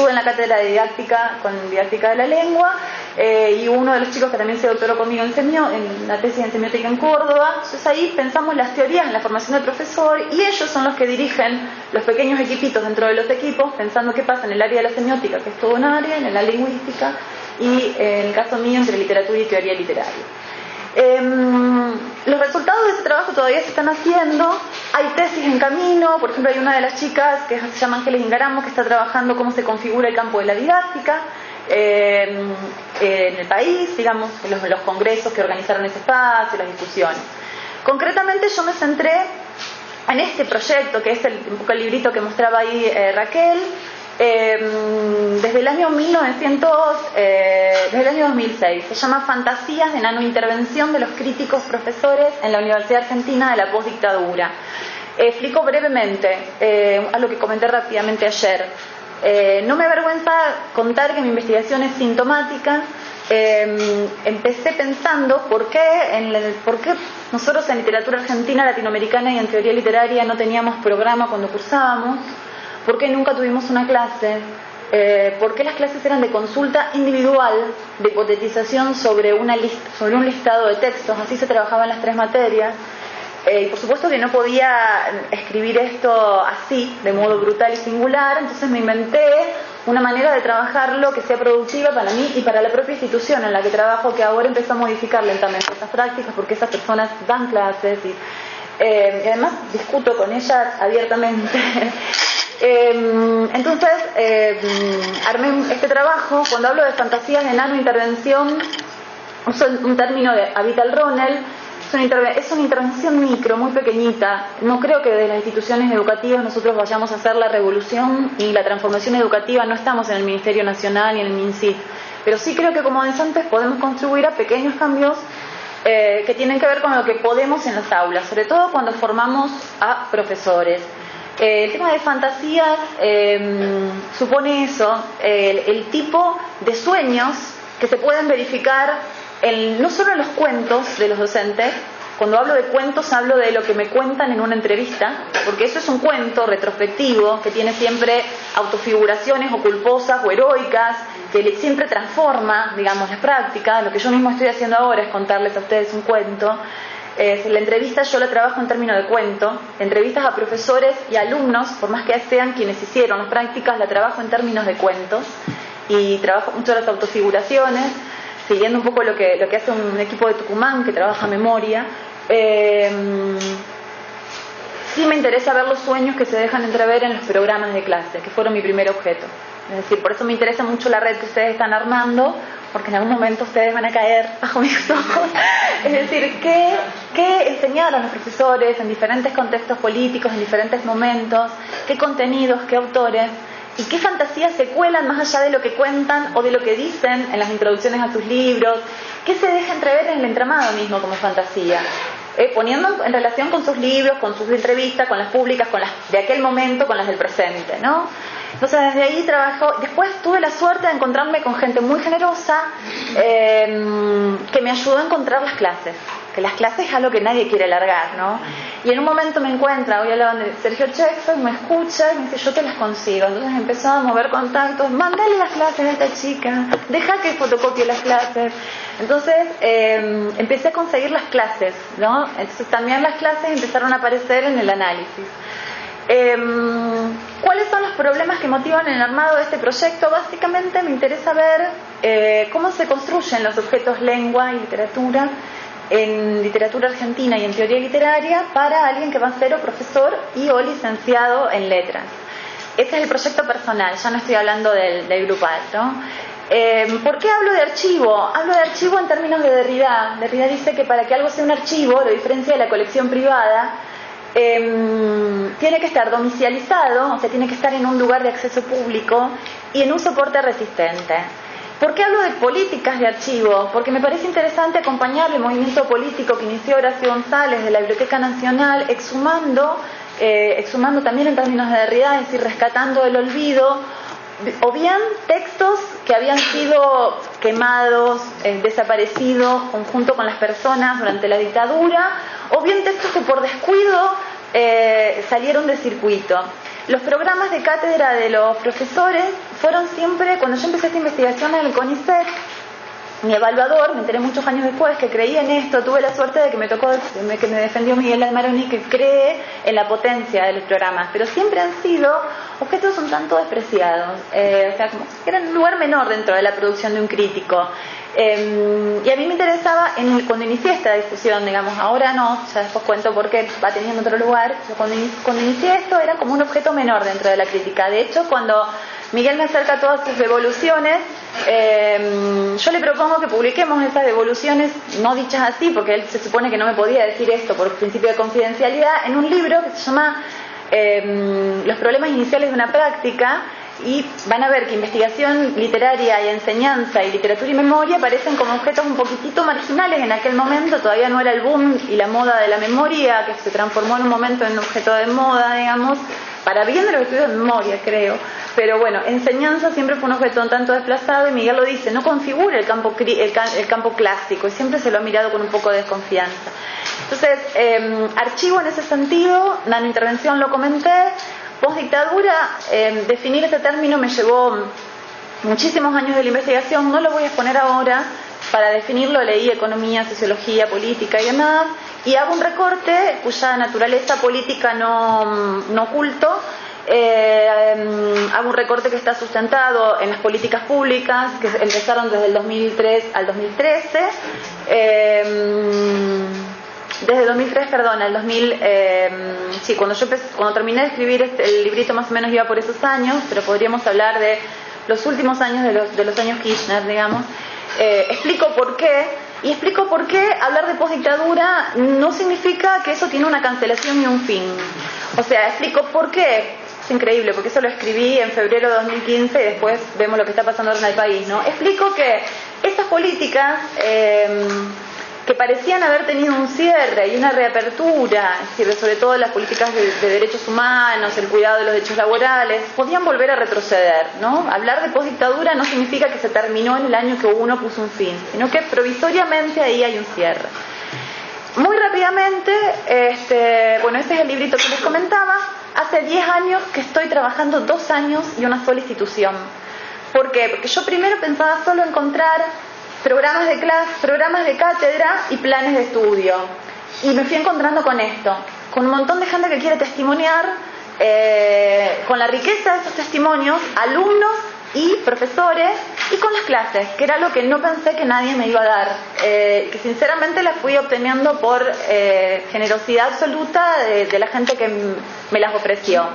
en la cátedra de didáctica, con didáctica de la lengua, y uno de los chicos que también se doctoró conmigo en la tesis en semiótica en Córdoba. Entonces ahí pensamos las teorías en la formación del profesor, y ellos son los que dirigen los pequeños equipitos dentro de los equipos, pensando qué pasa en el área de la semiótica, que es todo un área, en la lingüística, y en el caso mío entre literatura y teoría literaria. Los resultados de ese trabajo todavía se están haciendo. Hay tesis en camino. Por ejemplo, hay una de las chicas que se llama Ángeles Ingaramo, que está trabajando cómo se configura el campo de la didáctica en el país, digamos, los congresos que organizaron ese espacio, las discusiones. Concretamente yo me centré en este proyecto, que es un poco el librito que mostraba ahí Raquel, desde el año 2006. Se llama Fantasías de nanointervención de los críticos profesores en la Universidad Argentina de la postdictadura. Explico brevemente algo que comenté rápidamente ayer. No me avergüenza contar que mi investigación es sintomática. Empecé pensando por qué nosotros en literatura argentina, latinoamericana y en teoría literaria no teníamos programa cuando cursábamos. ¿Por qué nunca tuvimos una clase? ¿Por qué las clases eran de consulta individual, de hipotetización sobre un listado de textos? Así se trabajaba en las 3 materias. Y por supuesto que no podía escribir esto así, de modo brutal y singular. Entonces me inventé una manera de trabajarlo que sea productiva para mí y para la propia institución en la que trabajo, que ahora empezó a modificar lentamente esas prácticas, porque esas personas dan clases y además discuto con ellas abiertamente. Entonces armé este trabajo. Cuando hablo de fantasías de nanointervención, uso un término de Avital Ronell. Es una intervención micro, muy pequeñita. No creo que desde las instituciones educativas nosotros vayamos a hacer la revolución y la transformación educativa. No estamos en el Ministerio Nacional ni en el MinSIT, pero sí creo que como docentes podemos contribuir a pequeños cambios que tienen que ver con lo que podemos en las aulas, sobre todo cuando formamos a profesores. El tema de fantasías supone eso, el tipo de sueños que se pueden verificar no solo en los cuentos de los docentes. Cuando hablo de cuentos hablo de lo que me cuentan en una entrevista, porque eso es un cuento retrospectivo que tiene siempre autofiguraciones o culposas o heroicas, que siempre transforma, digamos, las prácticas. Lo que yo mismo estoy haciendo ahora es contarles a ustedes un cuento. La entrevista yo la trabajo en términos de cuento. Entrevistas a profesores y alumnos, por más que sean quienes hicieron las prácticas, la trabajo en términos de cuentos, y trabajo mucho las autofiguraciones, siguiendo un poco lo que hace un equipo de Tucumán que trabaja memoria. Sí me interesa ver los sueños que se dejan entrever en los programas de clase, que fueron mi primer objeto. Es decir, por eso me interesa mucho la red que ustedes están armando, porque en algún momento ustedes van a caer bajo mis ojos. Es decir, ¿qué enseñaron los profesores en diferentes contextos políticos, en diferentes momentos? ¿Qué contenidos, qué autores? ¿Y qué fantasías se cuelan más allá de lo que cuentan o de lo que dicen en las introducciones a sus libros? ¿Qué se deja entrever en el entramado mismo como fantasía? Poniendo en relación con sus libros, con sus entrevistas, con las públicas, con las de aquel momento, con las del presente, ¿no? Entonces desde ahí trabajo. Después tuve la suerte de encontrarme con gente muy generosa que me ayudó a encontrar las clases. Que las clases es algo que nadie quiere largar, ¿no? Y en un momento me encuentra, hoy hablaban de Sergio Chexo, me escucha y me dice, yo te las consigo. Entonces empezó a mover contactos, mandale las clases a esta chica, deja que fotocopie las clases. Entonces empecé a conseguir las clases, ¿no? Entonces también las clases empezaron a aparecer en el análisis. ¿Cuáles son los problemas que motivan el armado de este proyecto? Básicamente me interesa ver cómo se construyen los objetos lengua y literatura en literatura argentina y en teoría literaria para alguien que va a ser o profesor y o licenciado en letras. Ese es el proyecto personal, ya no estoy hablando del grupal, ¿no? ¿Por qué hablo de archivo? Hablo de archivo en términos de Derrida. Derrida dice que para que algo sea un archivo, lo diferencia de la colección privada, tiene que estar domiciliado, o sea, tiene que estar en un lugar de acceso público y en un soporte resistente. ¿Por qué hablo de políticas de archivo? Porque me parece interesante acompañar el movimiento político que inició Horacio González de la Biblioteca Nacional, exhumando también en términos de Derrida, es decir, rescatando el olvido, o bien textos que habían sido quemados, desaparecidos junto con las personas durante la dictadura, o bien textos que por descuido salieron de circuito. Los programas de cátedra de los profesores fueron siempre, cuando yo empecé esta investigación en el CONICET, mi evaluador, me enteré muchos años después que creía en esto, tuve la suerte de que me defendió Miguel Almaroni, que cree en la potencia de los programas, pero siempre han sido objetos un tanto despreciados, o sea, como que eran un lugar menor dentro de la producción de un crítico. Y a mí me interesaba, cuando inicié esta discusión, digamos, ahora no, ya después cuento por qué va teniendo otro lugar, pero cuando inicié esto era como un objeto menor dentro de la crítica. De hecho, cuando Miguel me acerca todas sus devoluciones, yo le propongo que publiquemos esas devoluciones, no dichas así, porque él se supone que no me podía decir esto por principio de confidencialidad, en un libro que se llama Los problemas iniciales de una práctica, y van a ver que investigación literaria y enseñanza y literatura y memoria parecen como objetos un poquitito marginales en aquel momento. Todavía no era el boom y la moda de la memoria, que se transformó en un momento en un objeto de moda, digamos, para bien de los estudios de memoria, creo. Pero bueno, enseñanza siempre fue un objeto un tanto desplazado, y Miguel lo dice, no configura el campo clásico, y siempre se lo ha mirado con un poco de desconfianza. Entonces, archivo en ese sentido, nanointervención lo comenté. Postdictadura, definir este término me llevó muchísimos años de la investigación, no lo voy a exponer ahora. Para definirlo leí economía, sociología, política y demás, y hago un recorte cuya naturaleza política no oculto. Hago un recorte que está sustentado en las políticas públicas que empezaron desde el 2003 al 2013. Desde 2003, perdón, al 2000, sí, cuando terminé de escribir el librito más o menos iba por esos años, pero podríamos hablar de los últimos años de los años Kirchner, digamos. Explico por qué, y explico por qué hablar de postdictadura no significa que eso tiene una cancelación y un fin. O sea, explico por qué. Es increíble, porque eso lo escribí en febrero de 2015 y después vemos lo que está pasando ahora en el país, ¿no? Explico que estas políticas que parecían haber tenido un cierre y una reapertura, es decir, sobre todo las políticas de derechos humanos, el cuidado de los derechos laborales, podían volver a retroceder, ¿no? Hablar de postdictadura no significa que se terminó en el año que uno puso un fin, sino que provisoriamente ahí hay un cierre. Muy rápidamente, bueno, este es el librito que les comentaba. Hace 10 años que estoy trabajando 2 años y una sola institución. ¿Por qué? Porque yo primero pensaba solo encontrar programas de clase, programas de cátedra y planes de estudio. Y me fui encontrando con esto, con un montón de gente que quiere testimoniar, con la riqueza de esos testimonios, alumnos y profesores, y con las clases, que era lo que no pensé que nadie me iba a dar, que sinceramente las fui obteniendo por generosidad absoluta de la gente que me las ofreció.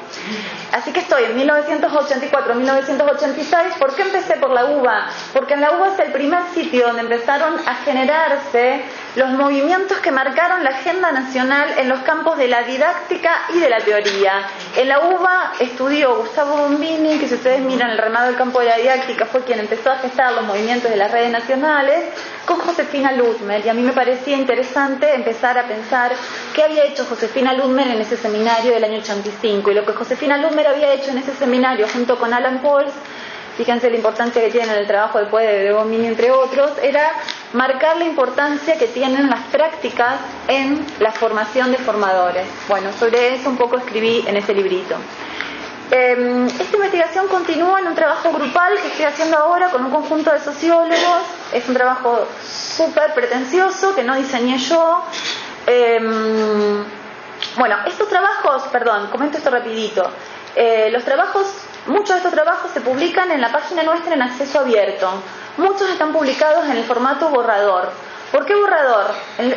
Así que estoy en 1984, 1986. ¿Por qué empecé por la UBA? Porque en la UBA es el primer sitio donde empezaron a generarse los movimientos que marcaron la agenda nacional en los campos de la didáctica y de la teoría. En la UBA estudió Gustavo Bombini, que si ustedes miran el remado del campo de la didáctica fue quien empezó a gestar los movimientos de las redes nacionales, con Josefina Ludmer, y a mí me parecía interesante empezar a pensar qué había hecho Josefina Ludmer en ese seminario del año 85, y lo que Josefina Ludmer había hecho en ese seminario junto con Alan Pauls, fíjense la importancia que tiene en el trabajo después de Bombini entre otros, era marcar la importancia que tienen las prácticas en la formación de formadores. Bueno, sobre eso un poco escribí en ese librito. Esta investigación continúa en un trabajo grupal que estoy haciendo ahora con un conjunto de sociólogos. Es un trabajo súper pretencioso que no diseñé yo. Bueno, estos trabajos, perdón, comento esto rapidito. Muchos de estos trabajos se publican en la página nuestra en acceso abierto. Muchos están publicados en el formato borrador. ¿Por qué borrador?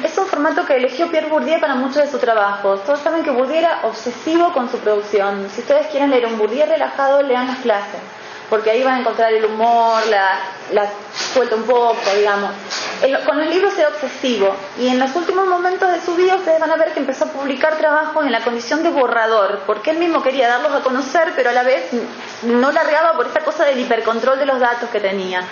Es un formato que eligió Pierre Bourdieu para muchos de sus trabajos. Todos saben que Bourdieu era obsesivo con su producción. Si ustedes quieren leer un Bourdieu relajado, lean las clases, porque ahí van a encontrar el humor, la suelta un poco, digamos. Con los libros era obsesivo, y en los últimos momentos de su vida ustedes van a ver que empezó a publicar trabajos en la condición de borrador, porque él mismo quería darlos a conocer, pero a la vez no largaba por esta cosa del hipercontrol de los datos que tenía.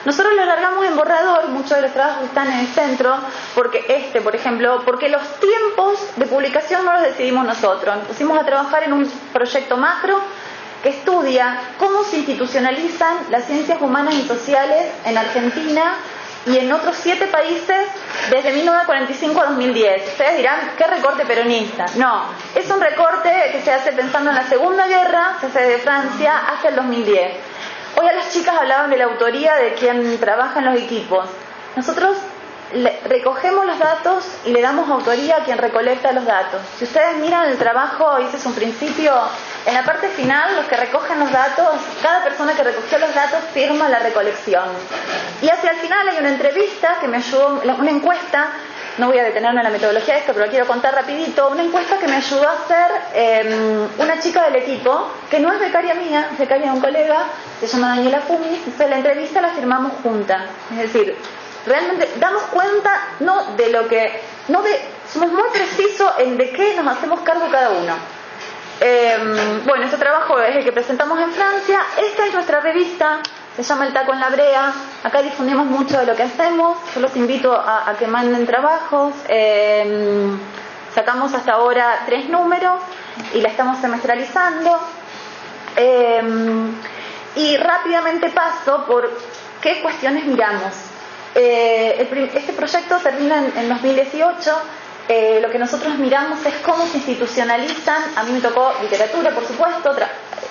Nosotros lo largamos en borrador, muchos de los trabajos están en el centro, porque por ejemplo, porque los tiempos de publicación no los decidimos nosotros. Nos pusimos a trabajar en un proyecto macro que estudia cómo se institucionalizan las ciencias humanas y sociales en Argentina y en otros 7 países desde 1945 a 2010. Ustedes dirán, ¿qué recorte peronista? No, es un recorte que se hace pensando en la Segunda Guerra, se hace de Francia hasta el 2010. Hoy a las chicas hablaban de la autoría de quien trabaja en los equipos. Nosotros recogemos los datos y le damos autoría a quien recolecta los datos. Si ustedes miran el trabajo, ese es un principio, en la parte final los que recogen los datos, cada persona que recogió los datos firma la recolección. Y hacia el final hay una entrevista que me ayudó, una encuesta, no voy a detenerme en la metodología de esto, pero lo quiero contar rapidito, una encuesta que me ayudó a hacer una chica del equipo, que no es becaria mía, es becaria de un colega, se llama Daniela Fumi, entonces la entrevista la firmamos juntas, es decir, realmente damos cuenta somos muy precisos en de qué nos hacemos cargo cada uno. Bueno, este trabajo es el que presentamos en Francia. Esta es nuestra revista, se llama El Taco en la Brea. Acá difundimos mucho de lo que hacemos. Yo los invito a que manden trabajos. Sacamos hasta ahora 3 números y la estamos semestralizando. Y rápidamente paso por qué cuestiones miramos. Este proyecto termina en 2018. Lo que nosotros miramos es cómo se institucionalizan, a mí me tocó literatura, por supuesto,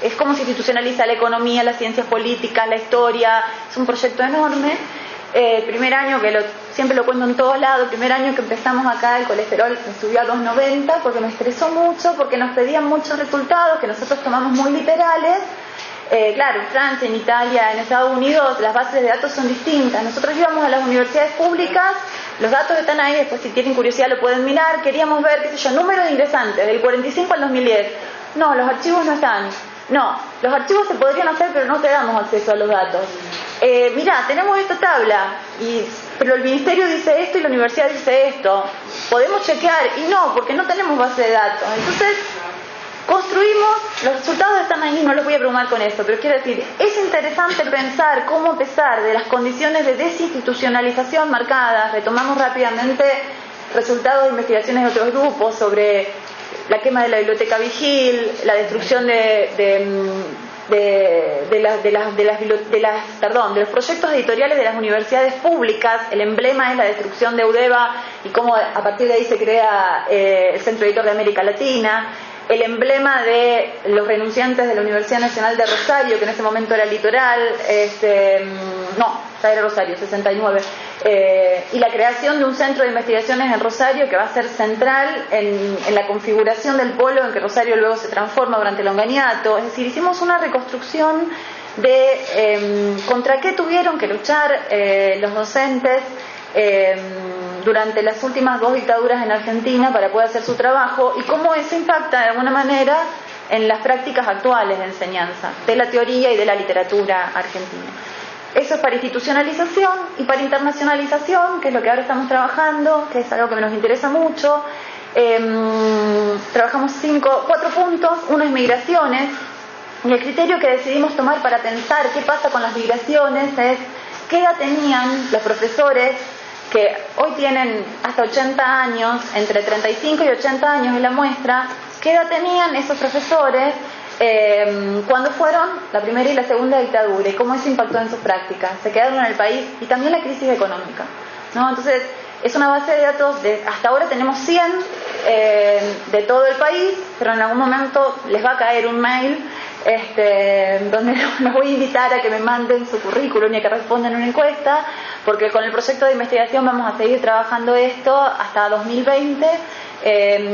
es cómo se institucionaliza la economía, las ciencias políticas, la historia. Es un proyecto enorme. El primer año, siempre lo cuento en todos lados, el primer año que empezamos acá el colesterol me subió a 290 porque me estresó mucho, porque nos pedían muchos resultados que nosotros tomamos muy literales. Claro, en Francia, en Italia, en Estados Unidos las bases de datos son distintas. Nosotros íbamos a las universidades públicas, los datos están ahí, después si tienen curiosidad lo pueden mirar. Queríamos ver, qué sé yo, número de ingresantes del 45 al 2010. No, los archivos no están. No, los archivos se podrían hacer, pero no te damos acceso a los datos. Mirá, tenemos esta tabla, pero el ministerio dice esto y la universidad dice esto. Podemos chequear, y no, porque no tenemos base de datos. Entonces, construimos, los resultados están ahí, no los voy a abrumar con esto, pero quiero decir, es interesante pensar cómo a pesar de las condiciones de desinstitucionalización marcadas, retomamos rápidamente resultados de investigaciones de otros grupos sobre la quema de la biblioteca Vigil, la destrucción de los proyectos editoriales de las universidades públicas. El emblema es la destrucción de UDEVA y cómo a partir de ahí se crea el Centro Editor de América Latina. El emblema de los renunciantes de la Universidad Nacional de Rosario, que en ese momento era Litoral, ya era Rosario, 69, y la creación de un centro de investigaciones en Rosario que va a ser central en la configuración del polo en que Rosario luego se transforma durante el longaniato. Es decir, hicimos una reconstrucción de contra qué tuvieron que luchar los docentes durante las últimas 2 dictaduras en Argentina para poder hacer su trabajo y cómo eso impacta de alguna manera en las prácticas actuales de enseñanza de la teoría y de la literatura argentina. Eso es para institucionalización. Y para internacionalización, que es lo que ahora estamos trabajando, que es algo que nos interesa mucho, trabajamos 4 puntos. Uno es migraciones, y el criterio que decidimos tomar para pensar qué pasa con las migraciones es qué edad tenían los profesores que hoy tienen hasta 80 años, entre 35 y 80 años en la muestra. ¿Qué edad tenían esos profesores cuando fueron la primera y la segunda dictadura y cómo eso impactó en sus prácticas? Se quedaron en el país, y también la crisis económica, ¿no? Entonces es una base de datos hasta ahora tenemos 100 de todo el país, pero en algún momento les va a caer un mail donde los voy a invitar a que me manden su currículum y a que respondan una encuesta, porque con el proyecto de investigación vamos a seguir trabajando esto hasta 2020,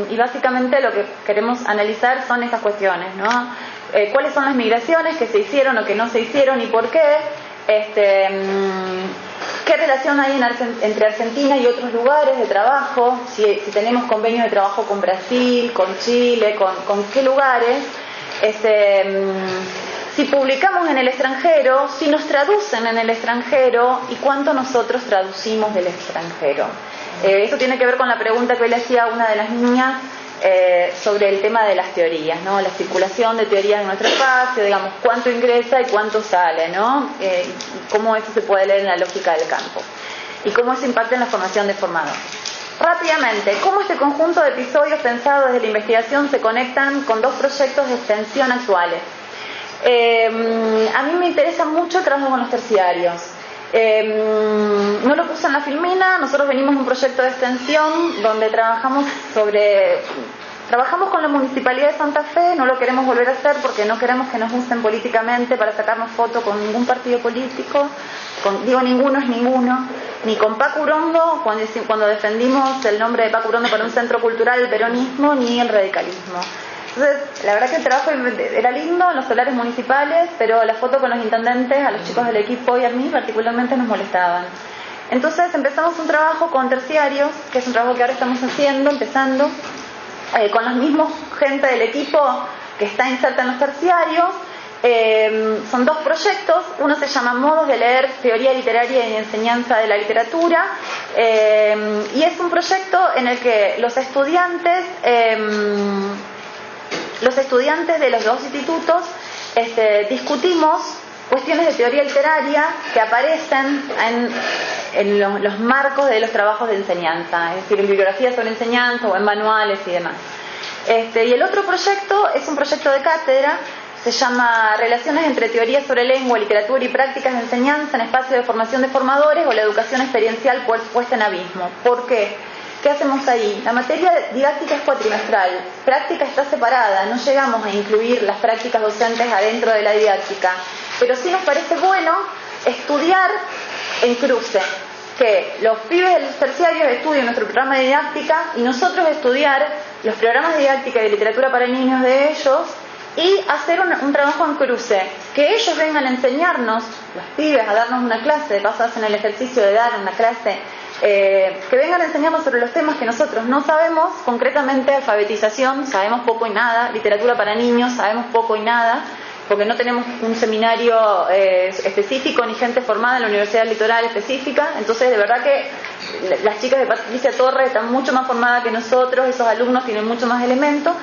y básicamente lo que queremos analizar son estas cuestiones, ¿no? ¿Cuáles son las migraciones que se hicieron o que no se hicieron y por qué? qué relación hay entre Argentina y otros lugares de trabajo, si tenemos convenios de trabajo con Brasil, con Chile, con qué lugares, si publicamos en el extranjero, si nos traducen en el extranjero y cuánto nosotros traducimos del extranjero. Esto tiene que ver con la pregunta que hoy le hacía a una de las niñas sobre el tema de las teorías, ¿no? La circulación de teorías en nuestro espacio, digamos, cuánto ingresa y cuánto sale, ¿no? Cómo eso se puede leer en la lógica del campo y cómo eso impacta en la formación de formador. Rápidamente, cómo este conjunto de episodios pensados desde la investigación se conectan con dos proyectos de extensión actuales. A mí me interesa mucho el trabajo con los terciarios. No lo puse en la filmina. Nosotros venimos de un proyecto de extensión donde trabajamos con la Municipalidad de Santa Fe. No lo queremos volver a hacer porque no queremos que nos usen políticamente para sacarnos fotos con ningún partido político. Ninguno es ninguno, ni con Paco Urondo cuando defendimos el nombre de Paco Urondo para un centro cultural del peronismo, ni el radicalismo. Entonces, la verdad que el trabajo era lindo en los solares municipales, pero la foto con los intendentes, a los chicos del equipo y a mí particularmente nos molestaban. Entonces empezamos un trabajo con terciarios, que es un trabajo que ahora estamos empezando, con los mismos gente del equipo que está inserta en los terciarios. Son dos proyectos, uno se llama Modos de leer teoría literaria y enseñanza de la literatura, y es un proyecto en el que los estudiantes de los dos institutos discutimos cuestiones de teoría literaria que aparecen en los marcos de los trabajos de enseñanza, es decir, en bibliografías sobre enseñanza o en manuales y demás. Y el otro proyecto es un proyecto de cátedra, se llama Relaciones entre teoría sobre lengua, literatura y prácticas de enseñanza en espacios de formación de formadores o la educación experiencial puesta en abismo. ¿Por qué? ¿Qué hacemos ahí? La materia didáctica es cuatrimestral, práctica está separada, no llegamos a incluir las prácticas docentes adentro de la didáctica, pero sí nos parece bueno estudiar en cruce, que los pibes de los terciarios estudien nuestro programa de didáctica y nosotros estudiar los programas de didáctica y de literatura para niños de ellos y hacer un trabajo en cruce, que ellos vengan a enseñarnos, los pibes, a darnos una clase, de paso hacen el ejercicio de dar una clase, que vengan a enseñarnos sobre los temas que nosotros no sabemos, concretamente alfabetización, sabemos poco y nada, literatura para niños, sabemos poco y nada, porque no tenemos un seminario específico ni gente formada en la Universidad del Litoral específica. Entonces, de verdad que las chicas de Patricia Torres están mucho más formadas que nosotros, esos alumnos tienen mucho más elementos,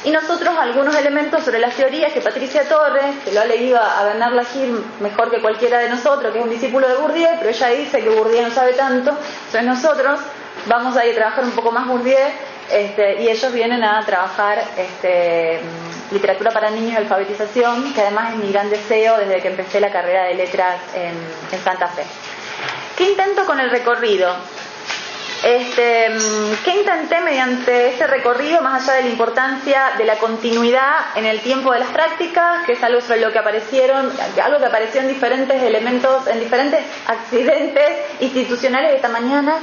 y nosotros algunos elementos sobre las teorías que Patricia Torres, que lo ha leído a Bernard Lagir mejor que cualquiera de nosotros, que es un discípulo de Bourdieu, pero ella dice que Bourdieu no sabe tanto, entonces nosotros vamos a ir a trabajar un poco más Bourdieu, y ellos vienen a trabajar literatura para niños y alfabetización, que además es mi gran deseo desde que empecé la carrera de letras en Santa Fe. ¿Qué intento con el recorrido? ¿Qué intenté mediante este recorrido, más allá de la importancia de la continuidad en el tiempo de las prácticas, que es algo sobre lo que algo que apareció en diferentes elementos, en diferentes accidentes institucionales de esta mañana?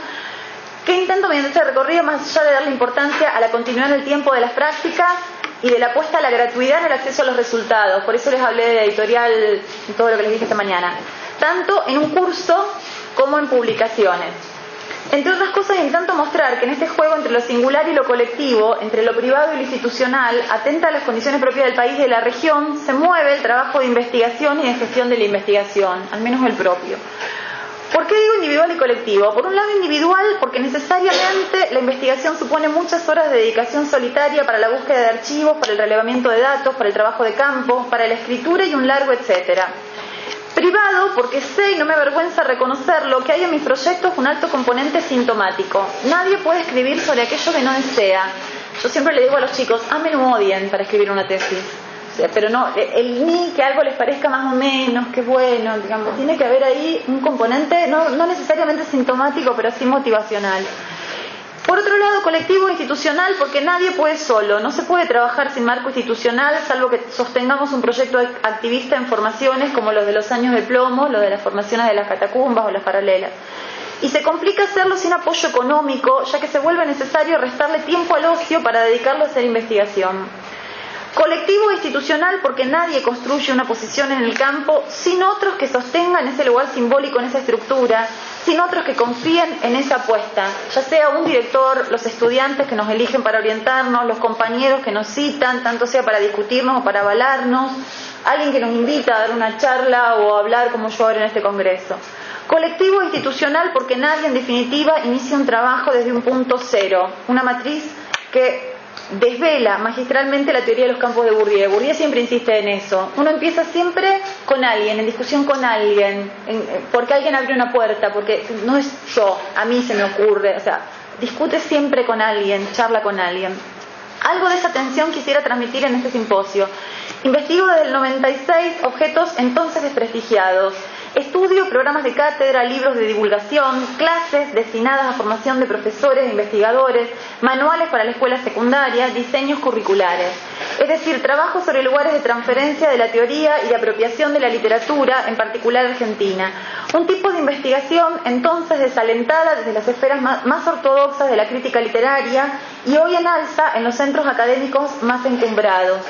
¿Qué intento mediante este recorrido, más allá de darle importancia a la continuidad en el tiempo de las prácticas y de la apuesta a la gratuidad en el acceso a los resultados? Por eso les hablé de editorial y todo lo que les dije esta mañana. Tanto en un curso como en publicaciones. Entre otras cosas, intento mostrar que en este juego entre lo singular y lo colectivo, entre lo privado y lo institucional, atenta a las condiciones propias del país y de la región, se mueve el trabajo de investigación y de gestión de la investigación, al menos el propio. ¿Por qué digo individual y colectivo? Por un lado individual, porque necesariamente la investigación supone muchas horas de dedicación solitaria para la búsqueda de archivos, para el relevamiento de datos, para el trabajo de campo, para la escritura y un largo etcétera. Privado, porque sé, y no me avergüenza reconocerlo, que hay en mis proyectos un alto componente sintomático. Nadie puede escribir sobre aquello que no desea. Yo siempre le digo a los chicos, amen o odien para escribir una tesis. O sea, pero no, ni que algo les parezca más o menos, que bueno, digamos, tiene que haber ahí un componente, no necesariamente sintomático, pero sí motivacional. Por otro lado, colectivo institucional, porque nadie puede solo, no se puede trabajar sin marco institucional, salvo que sostengamos un proyecto activista en formaciones como los de los años de plomo, los de las formaciones de las catacumbas o las paralelas. Y se complica hacerlo sin apoyo económico, ya que se vuelve necesario restarle tiempo al ocio para dedicarlo a hacer investigación. Colectivo institucional, porque nadie construye una posición en el campo sin otros que sostengan ese lugar simbólico en esa estructura, sin otros que confíen en esa apuesta, ya sea un director, los estudiantes que nos eligen para orientarnos, los compañeros que nos citan, tanto sea para discutirnos o para avalarnos, alguien que nos invita a dar una charla o a hablar como yo ahora en este congreso. Colectivo institucional porque nadie en definitiva inicia un trabajo desde un punto cero, una matriz que desvela magistralmente la teoría de los campos de Bourdieu. Bourdieu siempre insiste en eso. Uno empieza siempre con alguien, en discusión con alguien, porque alguien abrió una puerta, porque no es yo, a mí se me ocurre, o sea, discute siempre con alguien, charla con alguien. Algo de esa tensión quisiera transmitir en este simposio. Investigo desde el 96 objetos entonces desprestigiados. Estudio programas de cátedra, libros de divulgación, clases destinadas a formación de profesores e investigadores, manuales para la escuela secundaria, diseños curriculares. Es decir, trabajo sobre lugares de transferencia de la teoría y de apropiación de la literatura, en particular argentina. Un tipo de investigación entonces desalentada desde las esferas más ortodoxas de la crítica literaria y hoy en alza en los centros académicos más encumbrados.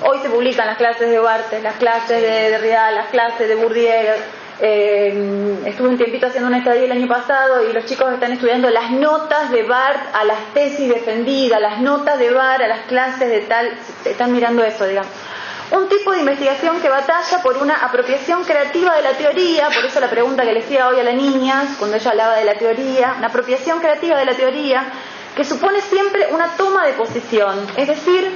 Hoy se publican las clases de Barthes, las clases de Derrida, las clases de Bourdieu. Estuve un tiempito haciendo una estadía el año pasado y los chicos están estudiando las notas de Barthes a las tesis defendidas, las notas de Barthes a las clases de tal, están mirando eso, digamos. Un tipo de investigación que batalla por una apropiación creativa de la teoría, por eso la pregunta que le hacía hoy a la niña, cuando ella hablaba de la teoría, una apropiación creativa de la teoría que supone siempre una toma de posición, es decir,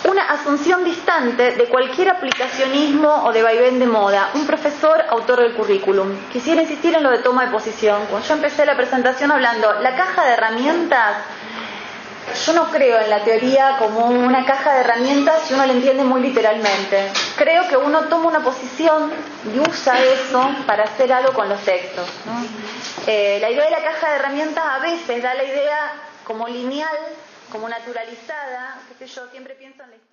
una asunción distante de cualquier aplicacionismo o de vaivén de moda. Un profesor, autor del currículum. Quisiera insistir en lo de toma de posición. Cuando yo empecé la presentación hablando, la caja de herramientas, yo no creo en la teoría como una caja de herramientas si uno la entiende muy literalmente. Creo que uno toma una posición y usa eso para hacer algo con los textos, ¿no? La idea de la caja de herramientas a veces da la idea como lineal, como naturalizada, qué sé yo, siempre pienso en la historia.